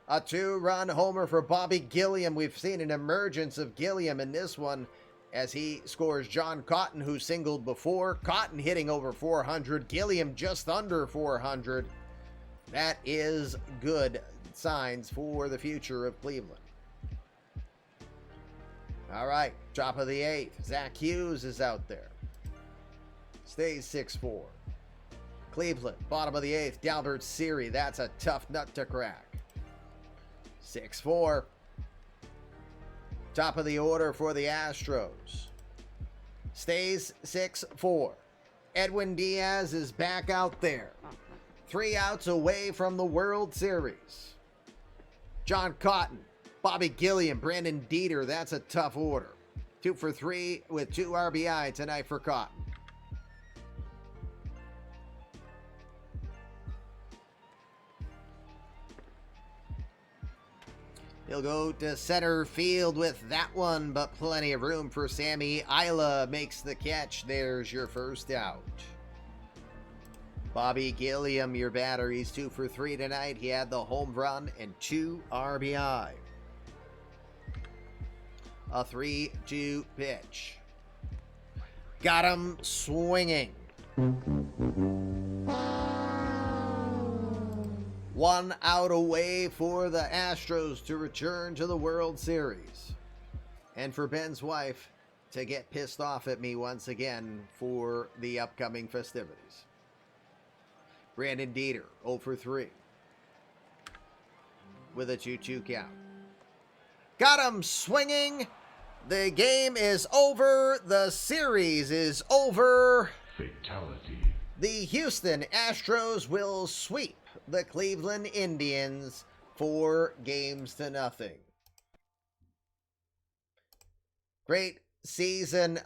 A 2-run homer for Bobby Gilliam. We've seen an emergence of Gilliam in this one as he scores John Cotton, who singled before. Cotton hitting over 400. Gilliam just under 400. That is good signs for the future of Cleveland. All right, top of the 8th. Zach Hughes is out there. Stays 6-4. Cleveland, bottom of the 8th. Dalbert Siri. That's a tough nut to crack. 6-4. Top of the order for the Astros. Stays 6-4. Edwin Diaz is back out there. 3 outs away from the World Series. John Cotton, Bobby Gilliam, Brandon Dieter. That's a tough order. 2 for 3 with 2 RBI tonight for Cotton. He'll go to center field with that one, but plenty of room for Sammy. Isla makes the catch. There's your first out. Bobby Gilliam, your batter. He's 2 for 3 tonight. He had the home run and 2 RBI. A 3-2 pitch. Got him swinging. 1 out away for the Astros to return to the World Series. And for Ben's wife to get pissed off at me once again for the upcoming festivities. Brandon Dieter, 0 for 3. With a 2-2 count. Got him swinging. The game is over. The series is over. Fatality. The Houston Astros will sweep the Cleveland Indians 4-0. Great season.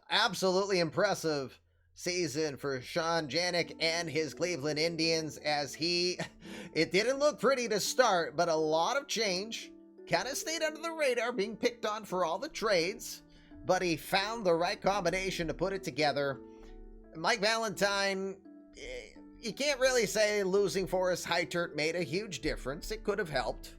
Absolutely impressive season for Sean Janik and his Cleveland Indians as it didn't look pretty to start, but a lot of change. Kind of stayed under the radar, being picked on for all the trades, but he found the right combination to put it together. Mike Valentine, you can't really say losing Forrest Heitert made a huge difference. It could have helped.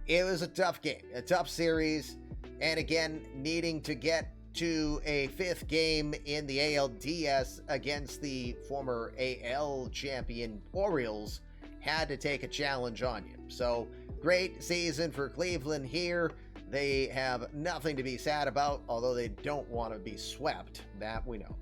It was a tough game, a tough series, and again, needing to get to a 5th game in the ALDS against the former AL champion Orioles had to take a challenge on you. So, great season for Cleveland here. They have nothing to be sad about, although they don't want to be swept. That we know.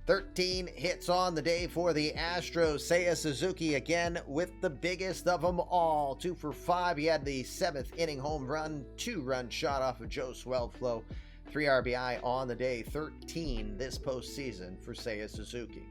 13 hits on the day for the Astros. Seiya Suzuki again with the biggest of them all. 2 for 5. He had the 7th inning home run, 2-run shot off of Joe Swellflow. 3 RBI on the day. 13 this postseason for Seiya Suzuki.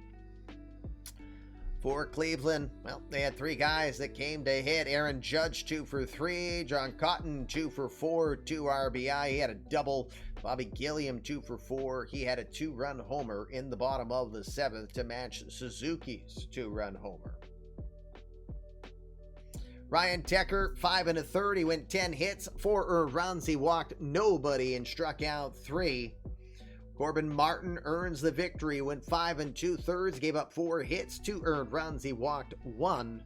For Cleveland, well, they had 3 guys that came to hit. Aaron Judge, 2 for 3. John Cotton, 2 for 4, 2 RBI. He had a double. Bobby Gilliam, 2 for 4. He had a 2-run homer in the bottom of the 7th to match Suzuki's 2-run homer. Ryan Tecker, 5 1/3. He went 10 hits, 4 earned runs. He walked nobody and struck out 3. Corbin Martin earns the victory, went 5 2/3, gave up 4 hits, 2 earned runs. He walked 1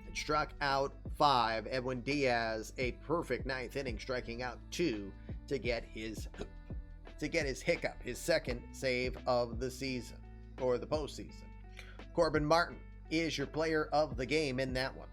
and struck out 5. Edwin Diaz, a perfect 9th inning, striking out 2 to get his hiccup, his 2nd save of the season, or the postseason. Corbin Martin is your player of the game in that one.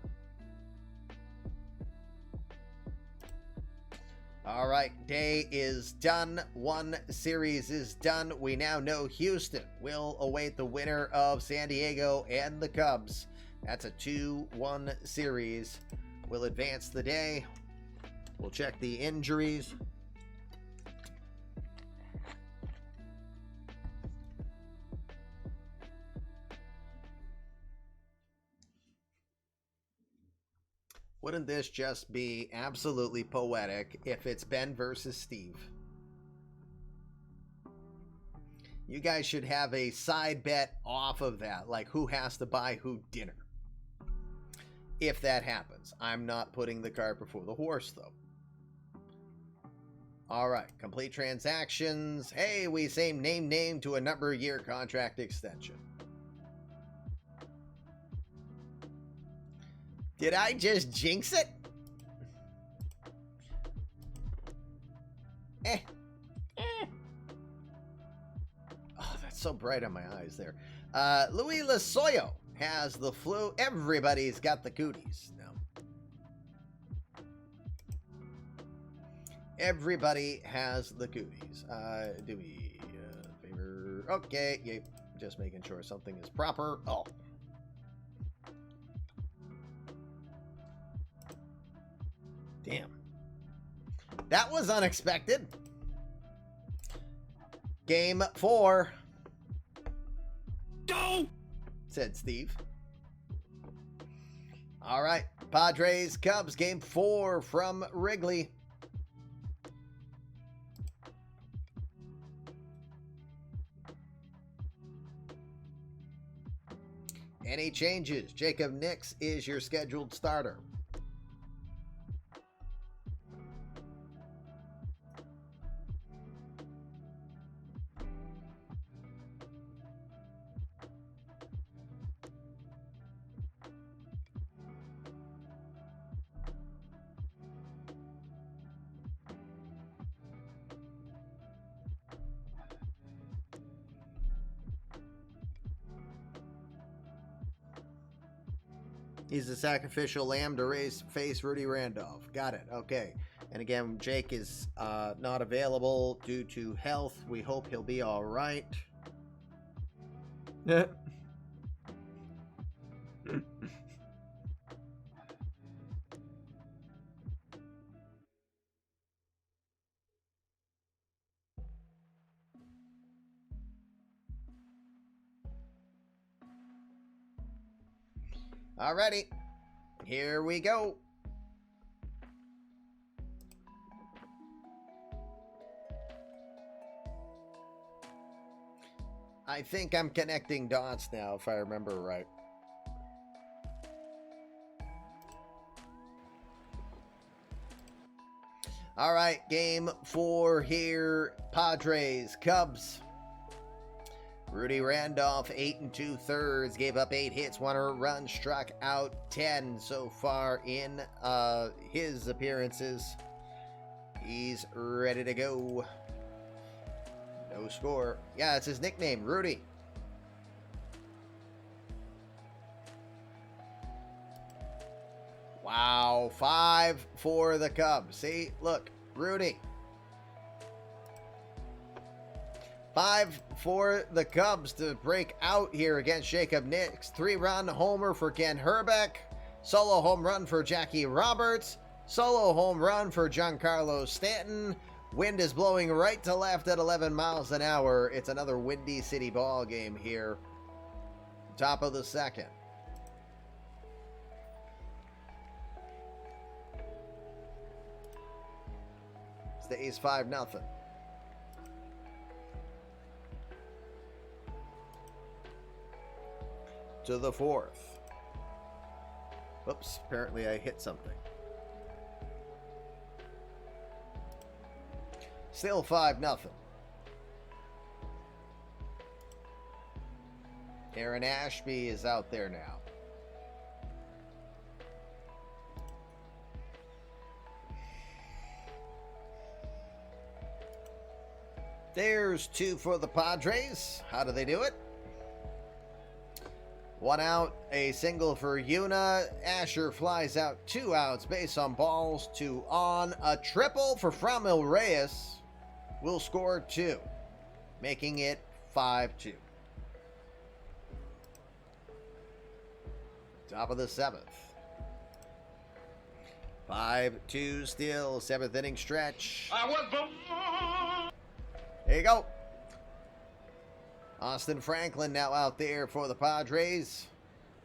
All right, day is done. 1 series is done. We now know Houston will await the winner of San Diego and the Cubs. That's a 2-1 series. We'll advance the day. We'll check the injuries. Wouldn't this just be absolutely poetic if it's Ben versus Steve? You guys should have a side bet off of that, like who has to buy who dinner. If that happens. I'm not putting the cart before the horse, though. All right, complete transactions. Hey, we say name to a number year contract extension. Did I just jinx it? Oh, that's so bright on my eyes there. Louis Losoyo has the flu. Everybody's got the cooties now. Everybody has the cooties. Do we favor? Okay, yeah, just making sure something is proper. Oh. Damn. That was unexpected. Game 4. Go! Said Steve. All right. Padres, Cubs, game 4 from Wrigley. Any changes? Jacob Nix is your scheduled starter. He's the sacrificial lamb to face Rudy Randolph. Got it. Okay. And again, Jake is not available due to health. We hope he'll be all right. Alrighty, here we go. I think I'm connecting dots now, if I remember right. All right, game 4 here. Padres, Cubs. Rudy Randolph, 8 2/3, gave up 8 hits, 1 run, struck out 10 so far in his appearances. He's ready to go. No score. Yeah, it's his nickname, Rudy. Wow, 5 for the Cubs. See, look, Rudy. 5 for the Cubs to break out here against Jacob Nix. 3-run homer for Ken Herbeck. Solo home run for Jackie Roberts. Solo home run for Giancarlo Stanton. Wind is blowing right to left at 11 miles an hour. It's another Windy City ball game here. Top of the second. Stays 5-0. To the 4th. Oops, apparently I hit something. Still 5-0. Aaron Ashby is out there now. There's 2 for the Padres. How do they do it? 1 out, a single for Yuna. Asher flies out 2 outs, base on balls, 2 on. A triple for Framil Reyes will score 2, making it 5-2. Top of the 7th. 5-2 still, 7th inning stretch. There you go. Austin Franklin now out there for the Padres.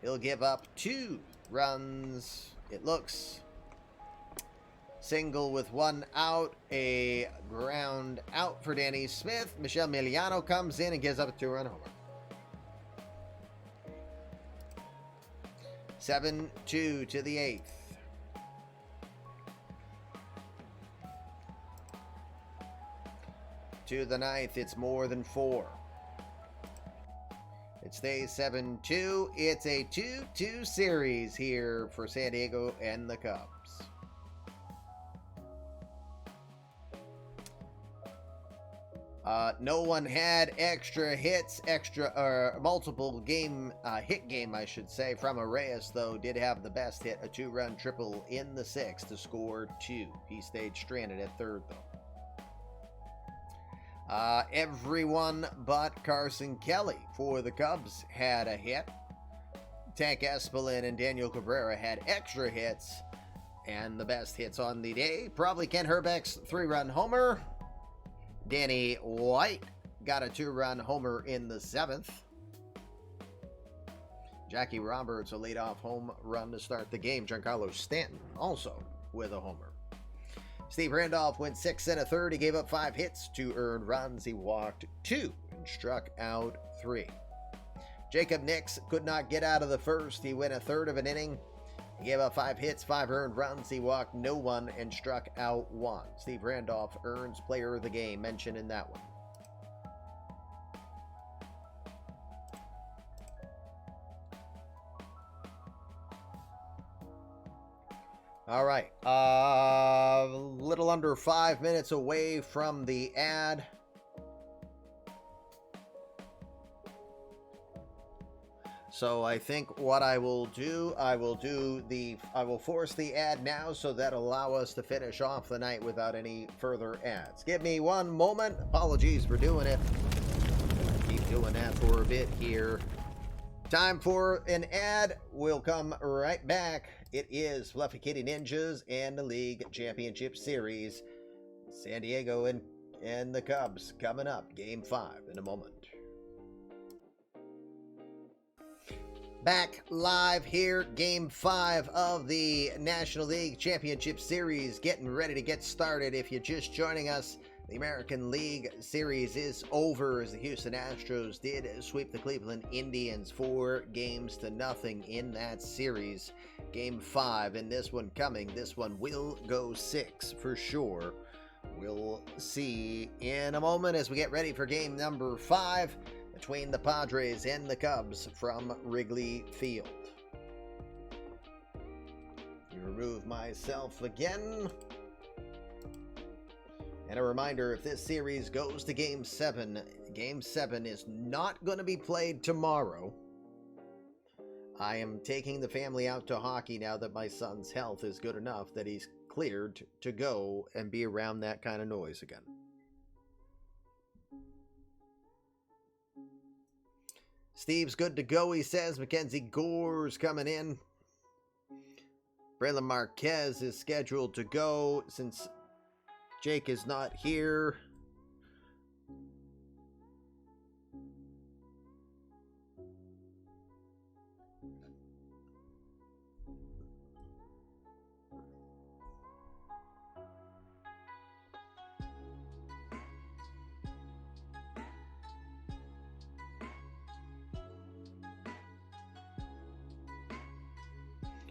He'll give up 2 runs, it looks, Single with 1 out, a ground out for Danny Smith. Michelle Miliano comes in and gives up a 2-run homer. 7-2 to the 8th. To the 9th, it's more than 4. It stays 7-2. It's a 2-2 series here for San Diego and the Cubs. No one had extra hits, multiple hit game, I should say, from Reyes, though, did have the best hit, a 2-run triple in the 6th to score 2. He stayed stranded at third, though. Everyone but Carson Kelly for the Cubs had a hit. Tank Espelin and Daniel Cabrera had extra hits, and the best hits on the day, probably Ken Herbeck's 3-run homer. Danny White got a 2-run homer in the 7th. Jackie Roberts, a leadoff home run to start the game. Giancarlo Stanton also with a homer. Steve Randolph went 6 1/3. He gave up 5 hits, 2 earned runs. He walked 2 and struck out 3. Jacob Nix could not get out of the first. He went 1/3 of an inning. He gave up 5 hits, 5 earned runs. He walked no one and struck out 1. Steve Randolph earns player of the game, mentioned in that one. All right, a little under 5 minutes away from the ad. So I think what I will do, I will force the ad now, so that'll allow us to finish off the night without any further ads. Give me one moment. Apologies for doing it. Keep doing that for a bit here. Time for an ad. We'll come right back. It is Fluffy Kitty Ninjas and the League Championship Series. San Diego and the Cubs coming up. Game 5 in a moment. Back live here, Game 5 of the National League Championship Series, getting ready to get started. If you're just joining us, the American League Series is over as the Houston Astros did sweep the Cleveland Indians 4-0 in that series. Game 5, and this one coming. This one will go 6 for sure. We'll see in a moment as we get ready for game number 5. Between the Padres and the Cubs from Wrigley Field. Remove myself again. And a reminder, if this series goes to Game 7, Game 7 is not going to be played tomorrow. I am taking the family out to hockey now that my son's health is good enough that he's cleared to go and be around that kind of noise again. Steve's good to go, he says. Mackenzie Gore's coming in. Braylon Marquez is scheduled to go since Jake is not here.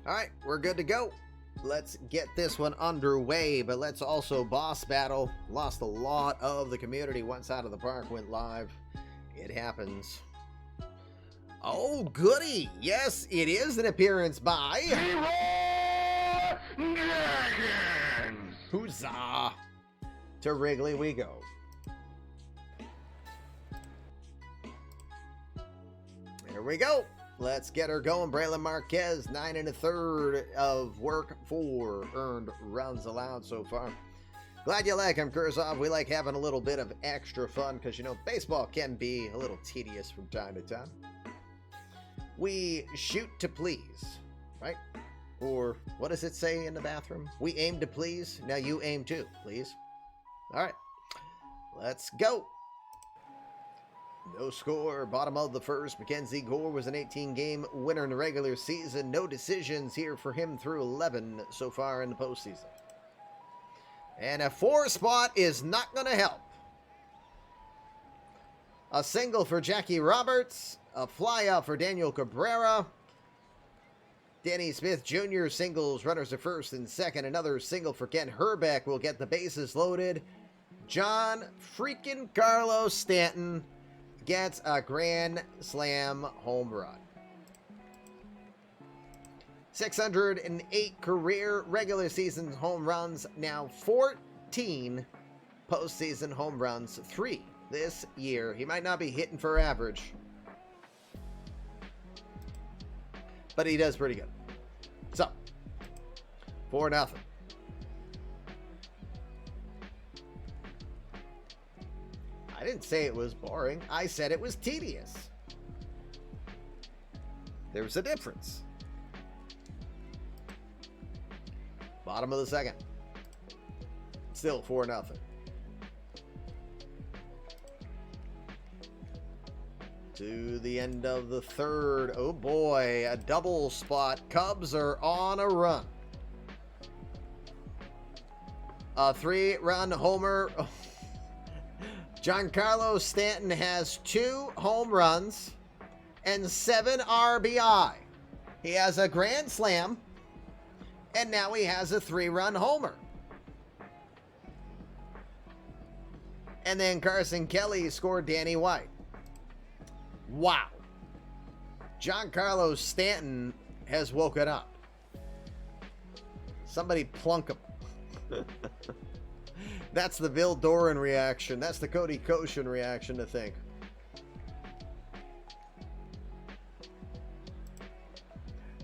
All right, we're good to go. Let's get this one underway, but let's also boss battle. Lost a lot of the community once Out of the Park went live. It happens. Oh, goody. Yes, it is an appearance by... Dragons! Huzzah! To Wrigley we go. There we go. Let's get her going. Braylon Marquez, 9 1/3 of work, 4 earned runs allowed so far. Glad you like him, Kurzov. We like having a little bit of extra fun because, you know, baseball can be a little tedious from time to time. We shoot to please, right? Or what does it say in the bathroom? We aim to please. Now you aim too, please. All right, let's go. No score, bottom of the first. Mackenzie Gore was an 18-game winner in the regular season. No decisions here for him through 11 so far in the postseason. And a 4 spot is not going to help. A single for Jackie Roberts. A fly out for Daniel Cabrera. Danny Smith Jr. singles, runners at first and second. Another single for Ken Herbeck will get the bases loaded. John freaking Carlos Stanton gets a grand slam home run. 608 career regular season home runs, now 14 postseason home runs, 3 this year. He might not be hitting for average, but he does pretty good. So, 4-0. I didn't say it was boring. I said it was tedious. There's a difference. Bottom of the second. Still 4-0. To the end of the third. Oh boy, a double spot. Cubs are on a run. A 3-run homer. Giancarlo Stanton has 2 home runs and 7 RBI. He has a grand slam, and now he has a 3-run homer. And then Carson Kelly scored Danny White. Wow. Giancarlo Stanton has woken up. Somebody plunk him. That's the Bill Doran reaction. That's the Cody Koshin reaction to think.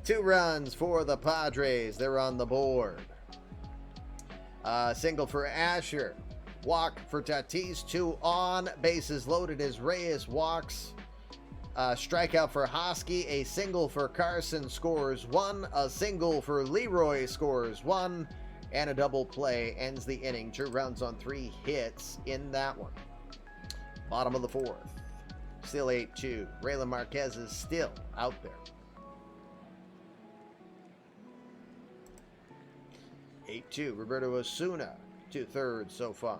Two runs for the Padres. They're on the board. Single for Asher. Walk for Tatis. 2 on. Bases loaded as Reyes walks. Strikeout for Hosky. A single for Carson scores 1. A single for Leroy scores 1. And a double play ends the inning. 2 runs on 3 hits in that one. Bottom of the 4th. Still 8-2. Raylan Marquez is still out there. 8-2. Roberto Osuna, 2/3 so far.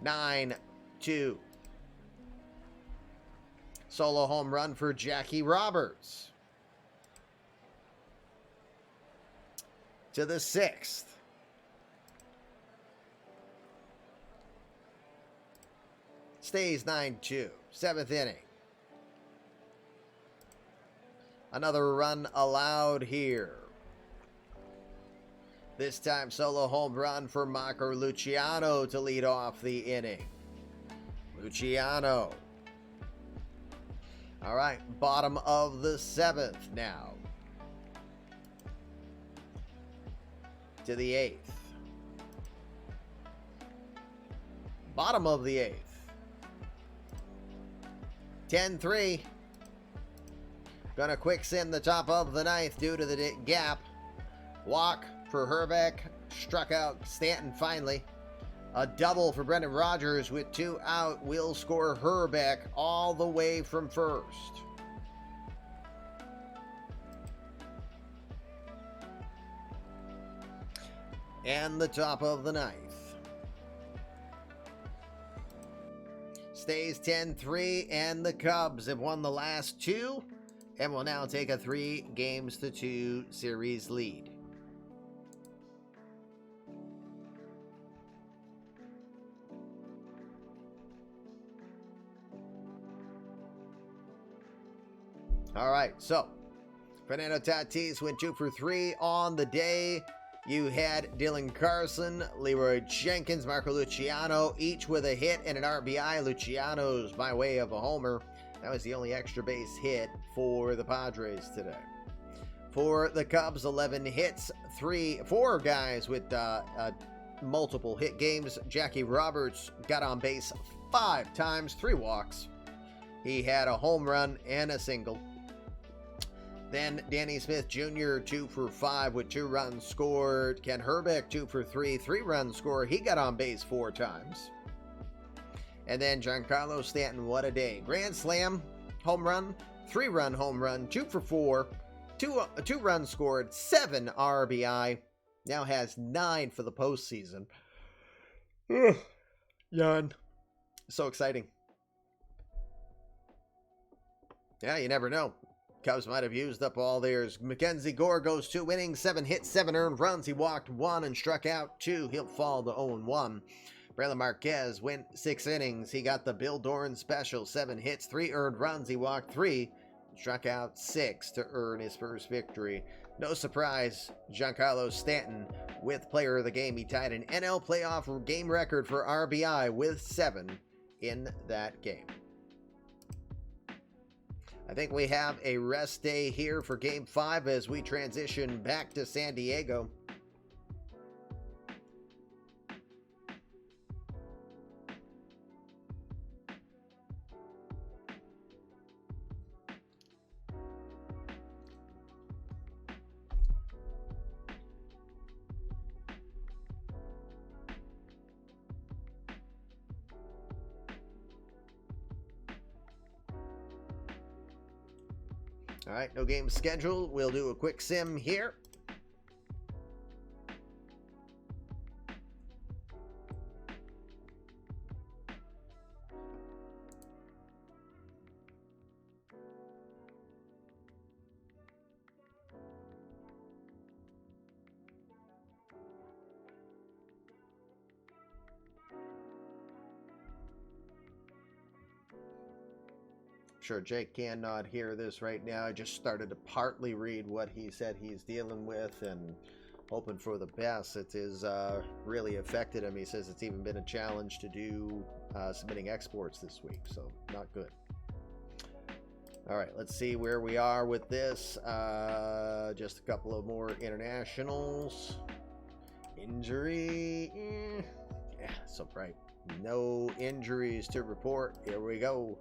9-2. Solo home run for Jackie Roberts. To the 6th. Stays 9-2. 7th inning. Another run allowed here. This time solo home run for Marco Luciano to lead off the inning. Luciano. All right, bottom of the 7th now. To the 8th. Bottom of the 8th. 10-3. Gonna quick send the top of the 9th due to the gap. Walk for Herbeck. Struck out Stanton finally. A double for Brendan Rodgers with 2 out. Will score Herbeck all the way from first. And the top of the 9th. Stays 10-3, and the Cubs have won the last 2 and will now take a 3-2 series lead. All right, so Fernando Tatis went 2 for 3 on the day. You had Dylan Carlson, Leroy Jenkins, Marco Luciano, each with a hit and an RBI. Luciano's by way of a homer. That was the only extra base hit for the Padres today. For the Cubs, 11 hits, 4 guys with multiple hit games. Jackie Roberts got on base 5 times, 3 walks. He had a home run and a single. Then Danny Smith Jr., 2 for 5 with 2 runs scored. Ken Herbeck, 2 for 3, 3 runs scored. He got on base 4 times. And then Giancarlo Stanton, what a day. Grand slam, home run, 3-run home run, 2 for 4, 2 runs scored, 7 RBI. Now has 9 for the postseason. Ugh. Yawn. So exciting. Yeah, you never know. Cubs might have used up all theirs. Mackenzie Gore goes 2 innings, 7 hits, 7 earned runs. He walked 1 and struck out 2. He'll fall to 0-1. Braylon Marquez went 6 innings. He got the Bill Doran special, 7 hits, 3 earned runs. He walked 3, struck out 6 to earn his first victory. No surprise, Giancarlo Stanton with player of the game. He tied an NL playoff game record for RBI with 7 in that game. I think we have a rest day here for Game 5 as we transition back to San Diego. All right, no game scheduled. We'll do a quick sim here. Sure, Jake cannot hear this right now. I just started to partly read what he said he's dealing with and hoping for the best. It is really affected him. He says it's even been a challenge to do submitting exports this week, so not good. All right, let's see where we are with this. Just a couple of more internationals. Injury. Yeah, so bright. No injuries to report. Here we go.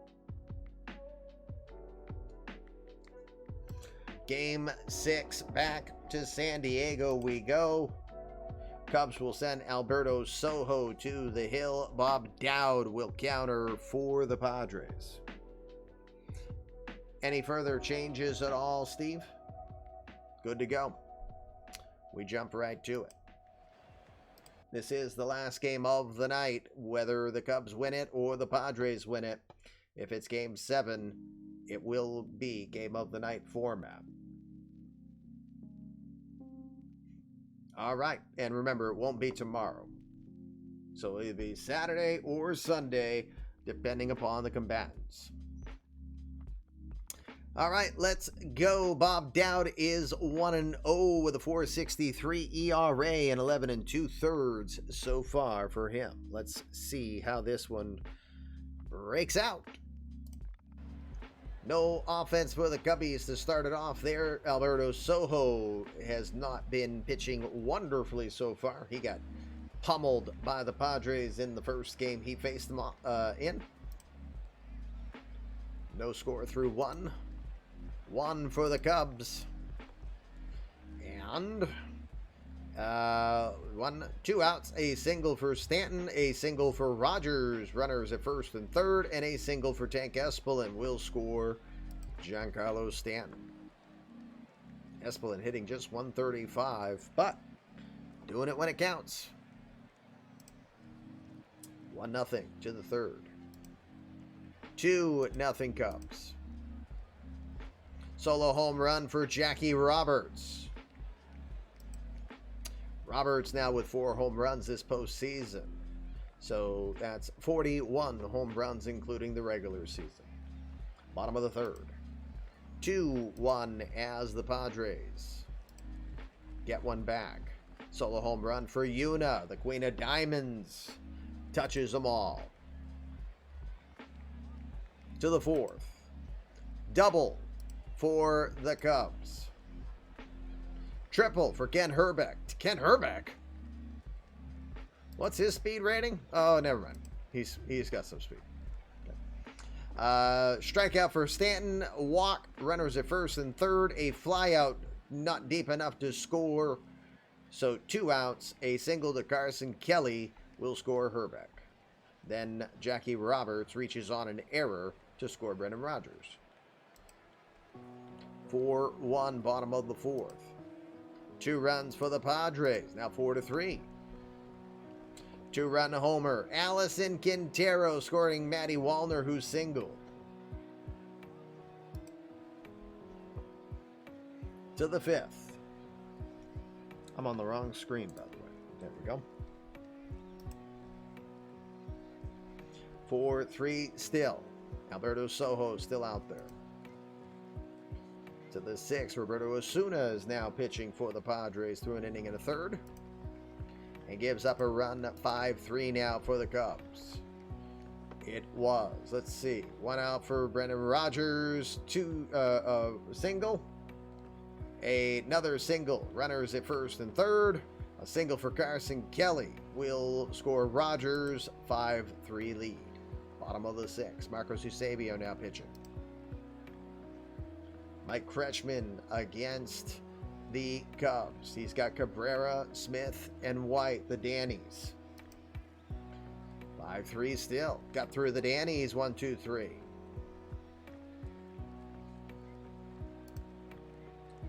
Game 6, back to San Diego we go. Cubs will send Alberto Sojo to the hill. Bob Dowd will counter for the Padres. Any further changes at all, Steve? Good to go. We jump right to it. This is the last game of the night, whether the Cubs win it or the Padres win it. If it's Game 7, it will be game of the night format. All right, and remember, it won't be tomorrow. So it'll be Saturday or Sunday, depending upon the combatants. All right, let's go. Bob Dowd is 1-0 with a 4.63 ERA and 11 2/3 so far for him. Let's see how this one breaks out. No offense for the Cubbies to start it off there. Alberto Sojo has not been pitching wonderfully so far. He got pummeled by the Padres in the first game he faced them in. No score through 1. 1 for the Cubs. And 2 outs, a single for Stanton, a single for Rogers, runners at first and third, and a single for Tank Espelin will score Giancarlo Stanton. Espelin hitting just 135, but doing it when it counts. 1-0 to the third. 2-0 Cubs. Solo home run for Jackie Roberts. Roberts now with 4 home runs this postseason. So that's 41 home runs, including the regular season. Bottom of the third. 2-1 as the Padres get one back. Solo home run for Yuna, the Queen of Diamonds. Touches them all. To the fourth. Double for the Cubs. Triple for Ken Herbeck. Ken Herbeck? What's his speed rating? Oh, never mind. He's got some speed. Okay. Strikeout for Stanton. Walk. Runners at first and third. A flyout not deep enough to score. So 2 outs. A single to Carson Kelly will score Herbeck. Then Jackie Roberts reaches on an error to score Brendan Rodgers. 4-1 bottom of the fourth. 2 runs for the Padres. Now 4-3. 2-run homer. Allison Quintero scoring Matty Wallner, who singled. To the 5th. I'm on the wrong screen, by the way. There we go. 4-3 still. Alberto Sojo still out there. To the 6th, Roberto Osuna is now pitching for the Padres through an inning and a third. And gives up a run, 5-3 now for the Cubs. It was, let's see, 1 out for Brendan Rodgers, 2 single. Another single, runners at first and third. A single for Carson Kelly will score Rodgers, 5-3 lead. Bottom of the 6th, Marcos Eusebio now pitching. Mike Kretschmann against the Cubs. He's got Cabrera, Smith, and White, the Dannies. 5-3 still. Got through the Dannies, 1-2-3.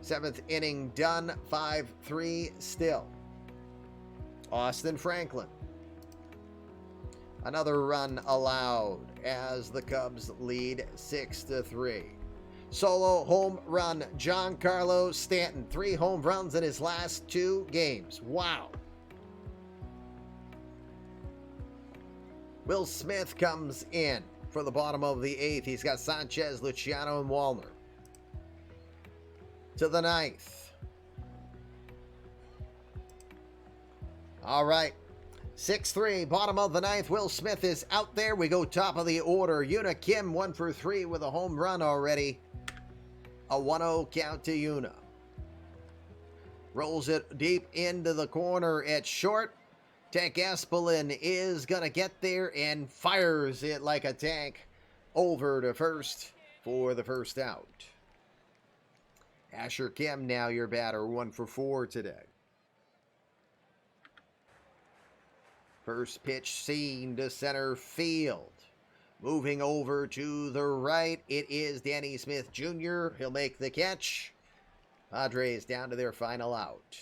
7th inning done, 5-3 still. Austin Franklin. Another run allowed as the Cubs lead 6-3. Solo home run, Giancarlo Stanton. 3 home runs in his last 2 games. Wow. Will Smith comes in for the bottom of the 8th. He's got Sanchez, Luciano, and Wallner. To the 9th. All right. 6-3, bottom of the 9th. Will Smith is out there. We go top of the order. Yuna Kim, 1 for 3 with a home run already. A 1-0 count to Yuna. Rolls it deep into the corner at short. Tank Espelin is going to get there and fires it like a tank over to first for the first out. Asher Kim now your batter, 1 for 4 today. First pitch seen to center field. Moving over to the right, it is Danny Smith Jr. He'll make the catch. Padres down to their final out.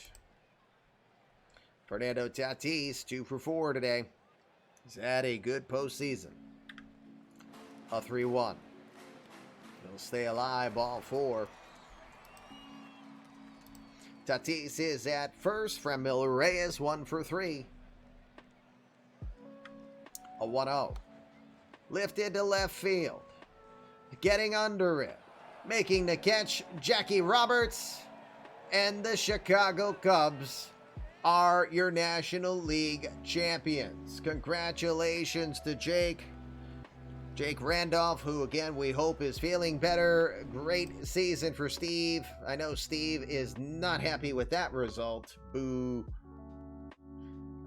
Fernando Tatis, 2 for 4 today. He's had a good postseason. A 3-1. He'll stay alive, ball 4. Tatis is at first. Franmil Reyes, 1 for 3. A 1-0. Lifted to left field. Getting under it. Making the catch, Jackie Roberts. And the Chicago Cubs are your National League champions. Congratulations to Jake Randolph, who again we hope is feeling better. Great season for Steve. I know Steve is not happy with that result. Boo.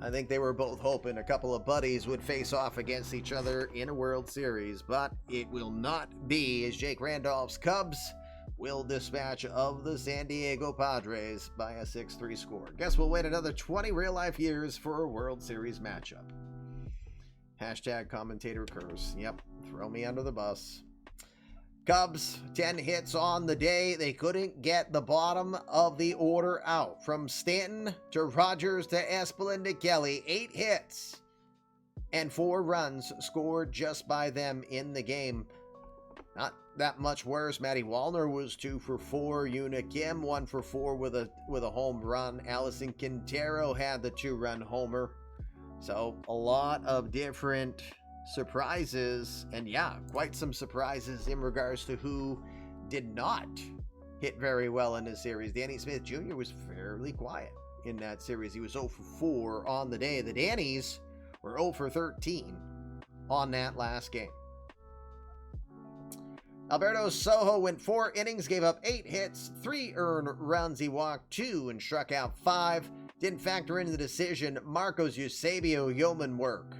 I think they were both hoping a couple of buddies would face off against each other in a World Series, but it will not be, as Jake Randolph's Cubs will dispatch of the San Diego Padres by a 6-3 score. Guess we'll wait another 20 real-life years for a World Series matchup. Hashtag commentator curse. Yep, throw me under the bus. Cubs, 10 hits on the day. They couldn't get the bottom of the order out. From Stanton to Rodgers to Espelin to Kelly, 8 hits and 4 runs scored just by them in the game. Not that much worse. Matty Wallner was 2 for 4. Yuna Kim, 1 for 4 with a home run. Allison Quintero had the 2-run homer. So a lot of different surprises, and yeah, quite some surprises in regards to who did not hit very well in this series. Danny Smith Jr. was fairly quiet in that series. He was 0 for 4 on the day. The Dannies were 0 for 13 on that last game. Alberto Sojo went 4 innings, gave up 8 hits, 3 earned runs. He walked 2 and struck out 5. Didn't factor into the decision Marcos Eusebio yeoman work.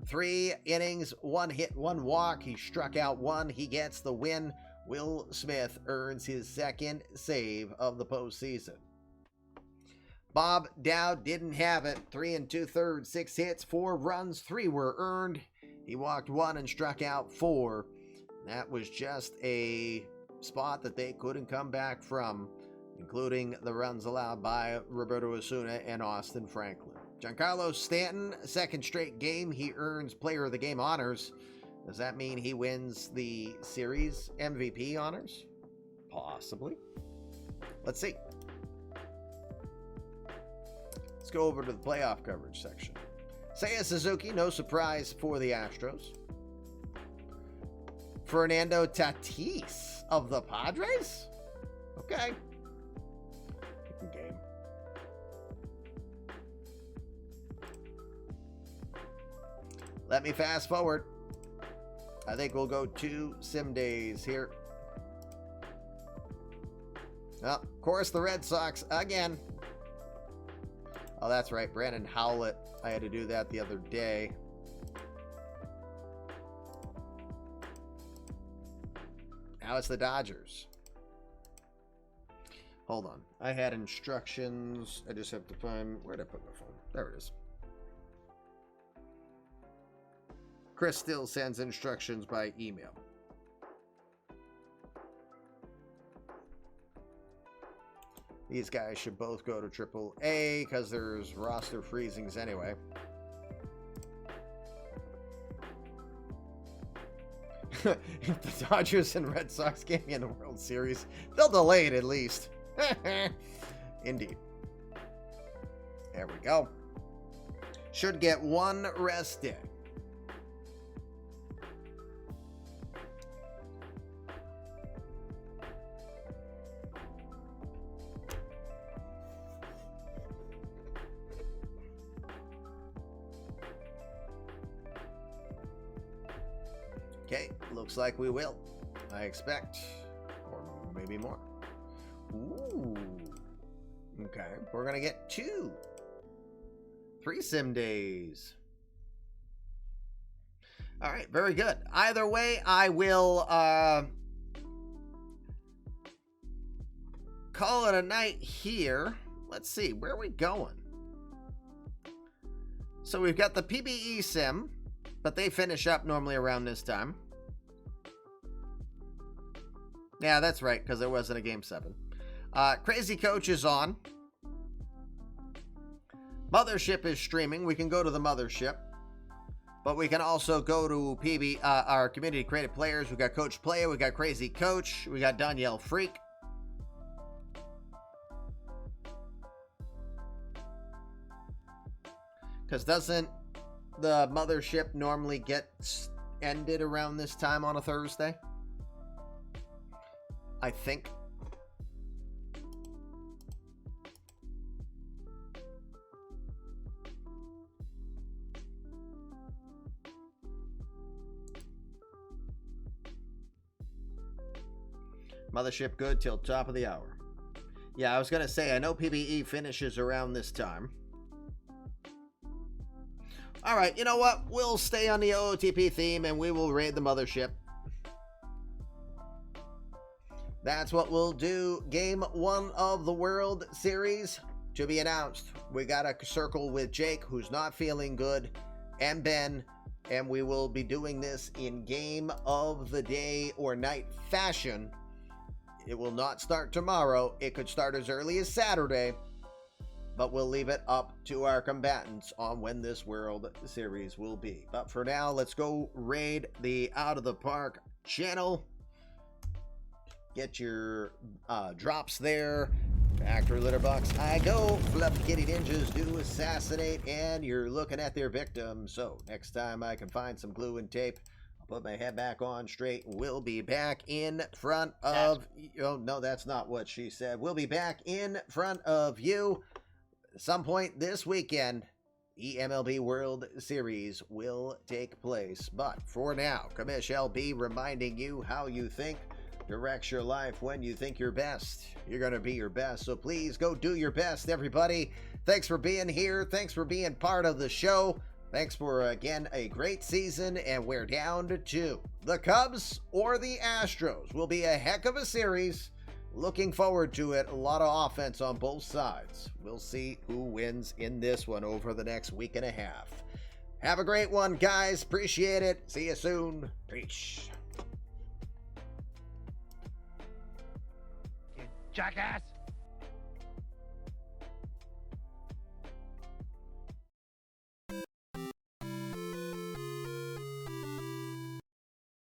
3 innings, 1 hit, 1 walk. He struck out 1. He gets the win. Will Smith earns his 2nd save of the postseason. Bob Dowd didn't have it. 3 2/3, 6 hits, 4 runs, 3 were earned. He walked 1 and struck out 4. That was just a spot that they couldn't come back from. including the runs allowed by Roberto Osuna and Austin Franklin. Giancarlo Stanton, second straight game, he earns Player of the Game honors. Does that mean he wins the series MVP honors? Possibly. Let's see. Let's go over to the playoff coverage section. Seiya Suzuki, no surprise for the Astros. Fernando Tatis of the Padres? Okay. Game. Let me fast forward. I think we'll go 2 sim days here. Oh, of course, the Red Sox again. Oh, that's right. Brandon Howlett. I had to do that the other day. Now it's the Dodgers. Hold on. I had instructions. I just have to find... Where'd I put my phone? There it is. Chris still sends instructions by email. These guys should both go to AAA because there's roster freezings anyway. If the Dodgers and Red Sox get in the World Series, they'll delay it at least. Indeed. There we go. Should get 1 rest day. Okay, looks like we will. I expect. Or maybe more. Ooh. Okay, we're going to get 2. 3 sim days. All right, very good. Either way, I will call it a night here. Let's see, where are we going? So we've got the PBE sim, but they finish up normally around this time. Yeah, that's right, because there wasn't a Game 7. Crazy Coach is on. Mothership is streaming. We can go to the Mothership. But we can also go to our community creative players. We got Coach Player. We got Crazy Coach. We got Danielle Freak. Because doesn't the Mothership normally get ended around this time on a Thursday? I think. Mothership good till top of the hour. Yeah, I was going to say, I know PBE finishes around this time. All right, you know what? We'll stay on the OOTP theme and we will raid the Mothership. That's what we'll do. Game 1 of the World Series to be announced. We got a circle with Jake, who's not feeling good, and Ben, and we will be doing this in game of the day or night fashion. It will not start tomorrow. It could start as early as Saturday, but we'll leave it up to our combatants on when this World Series will be. But for now, let's go raid the Out of the Park channel. Get your drops there. Factory litter box, I go. Fluffy Kitty Ninjas do assassinate, and you're looking at their victim. So next time I can find some glue and tape, I'll put my head back on straight. We'll be back in front of... Oh, no, that's not what she said. We'll be back in front of you at some point this weekend. eMLB World Series will take place. But for now, Commish LB reminding you how you think directs your life. When you think you're best, you're going to be your best. So please go do your best, everybody. Thanks for being here. Thanks for being part of the show. Thanks for, again, a great season. And we're down to 2. The Cubs or the Astros will be a heck of a series. Looking forward to it. A lot of offense on both sides. We'll see who wins in this one over the next week and a half. Have a great one, guys. Appreciate it. See you soon. Peace. Jackass!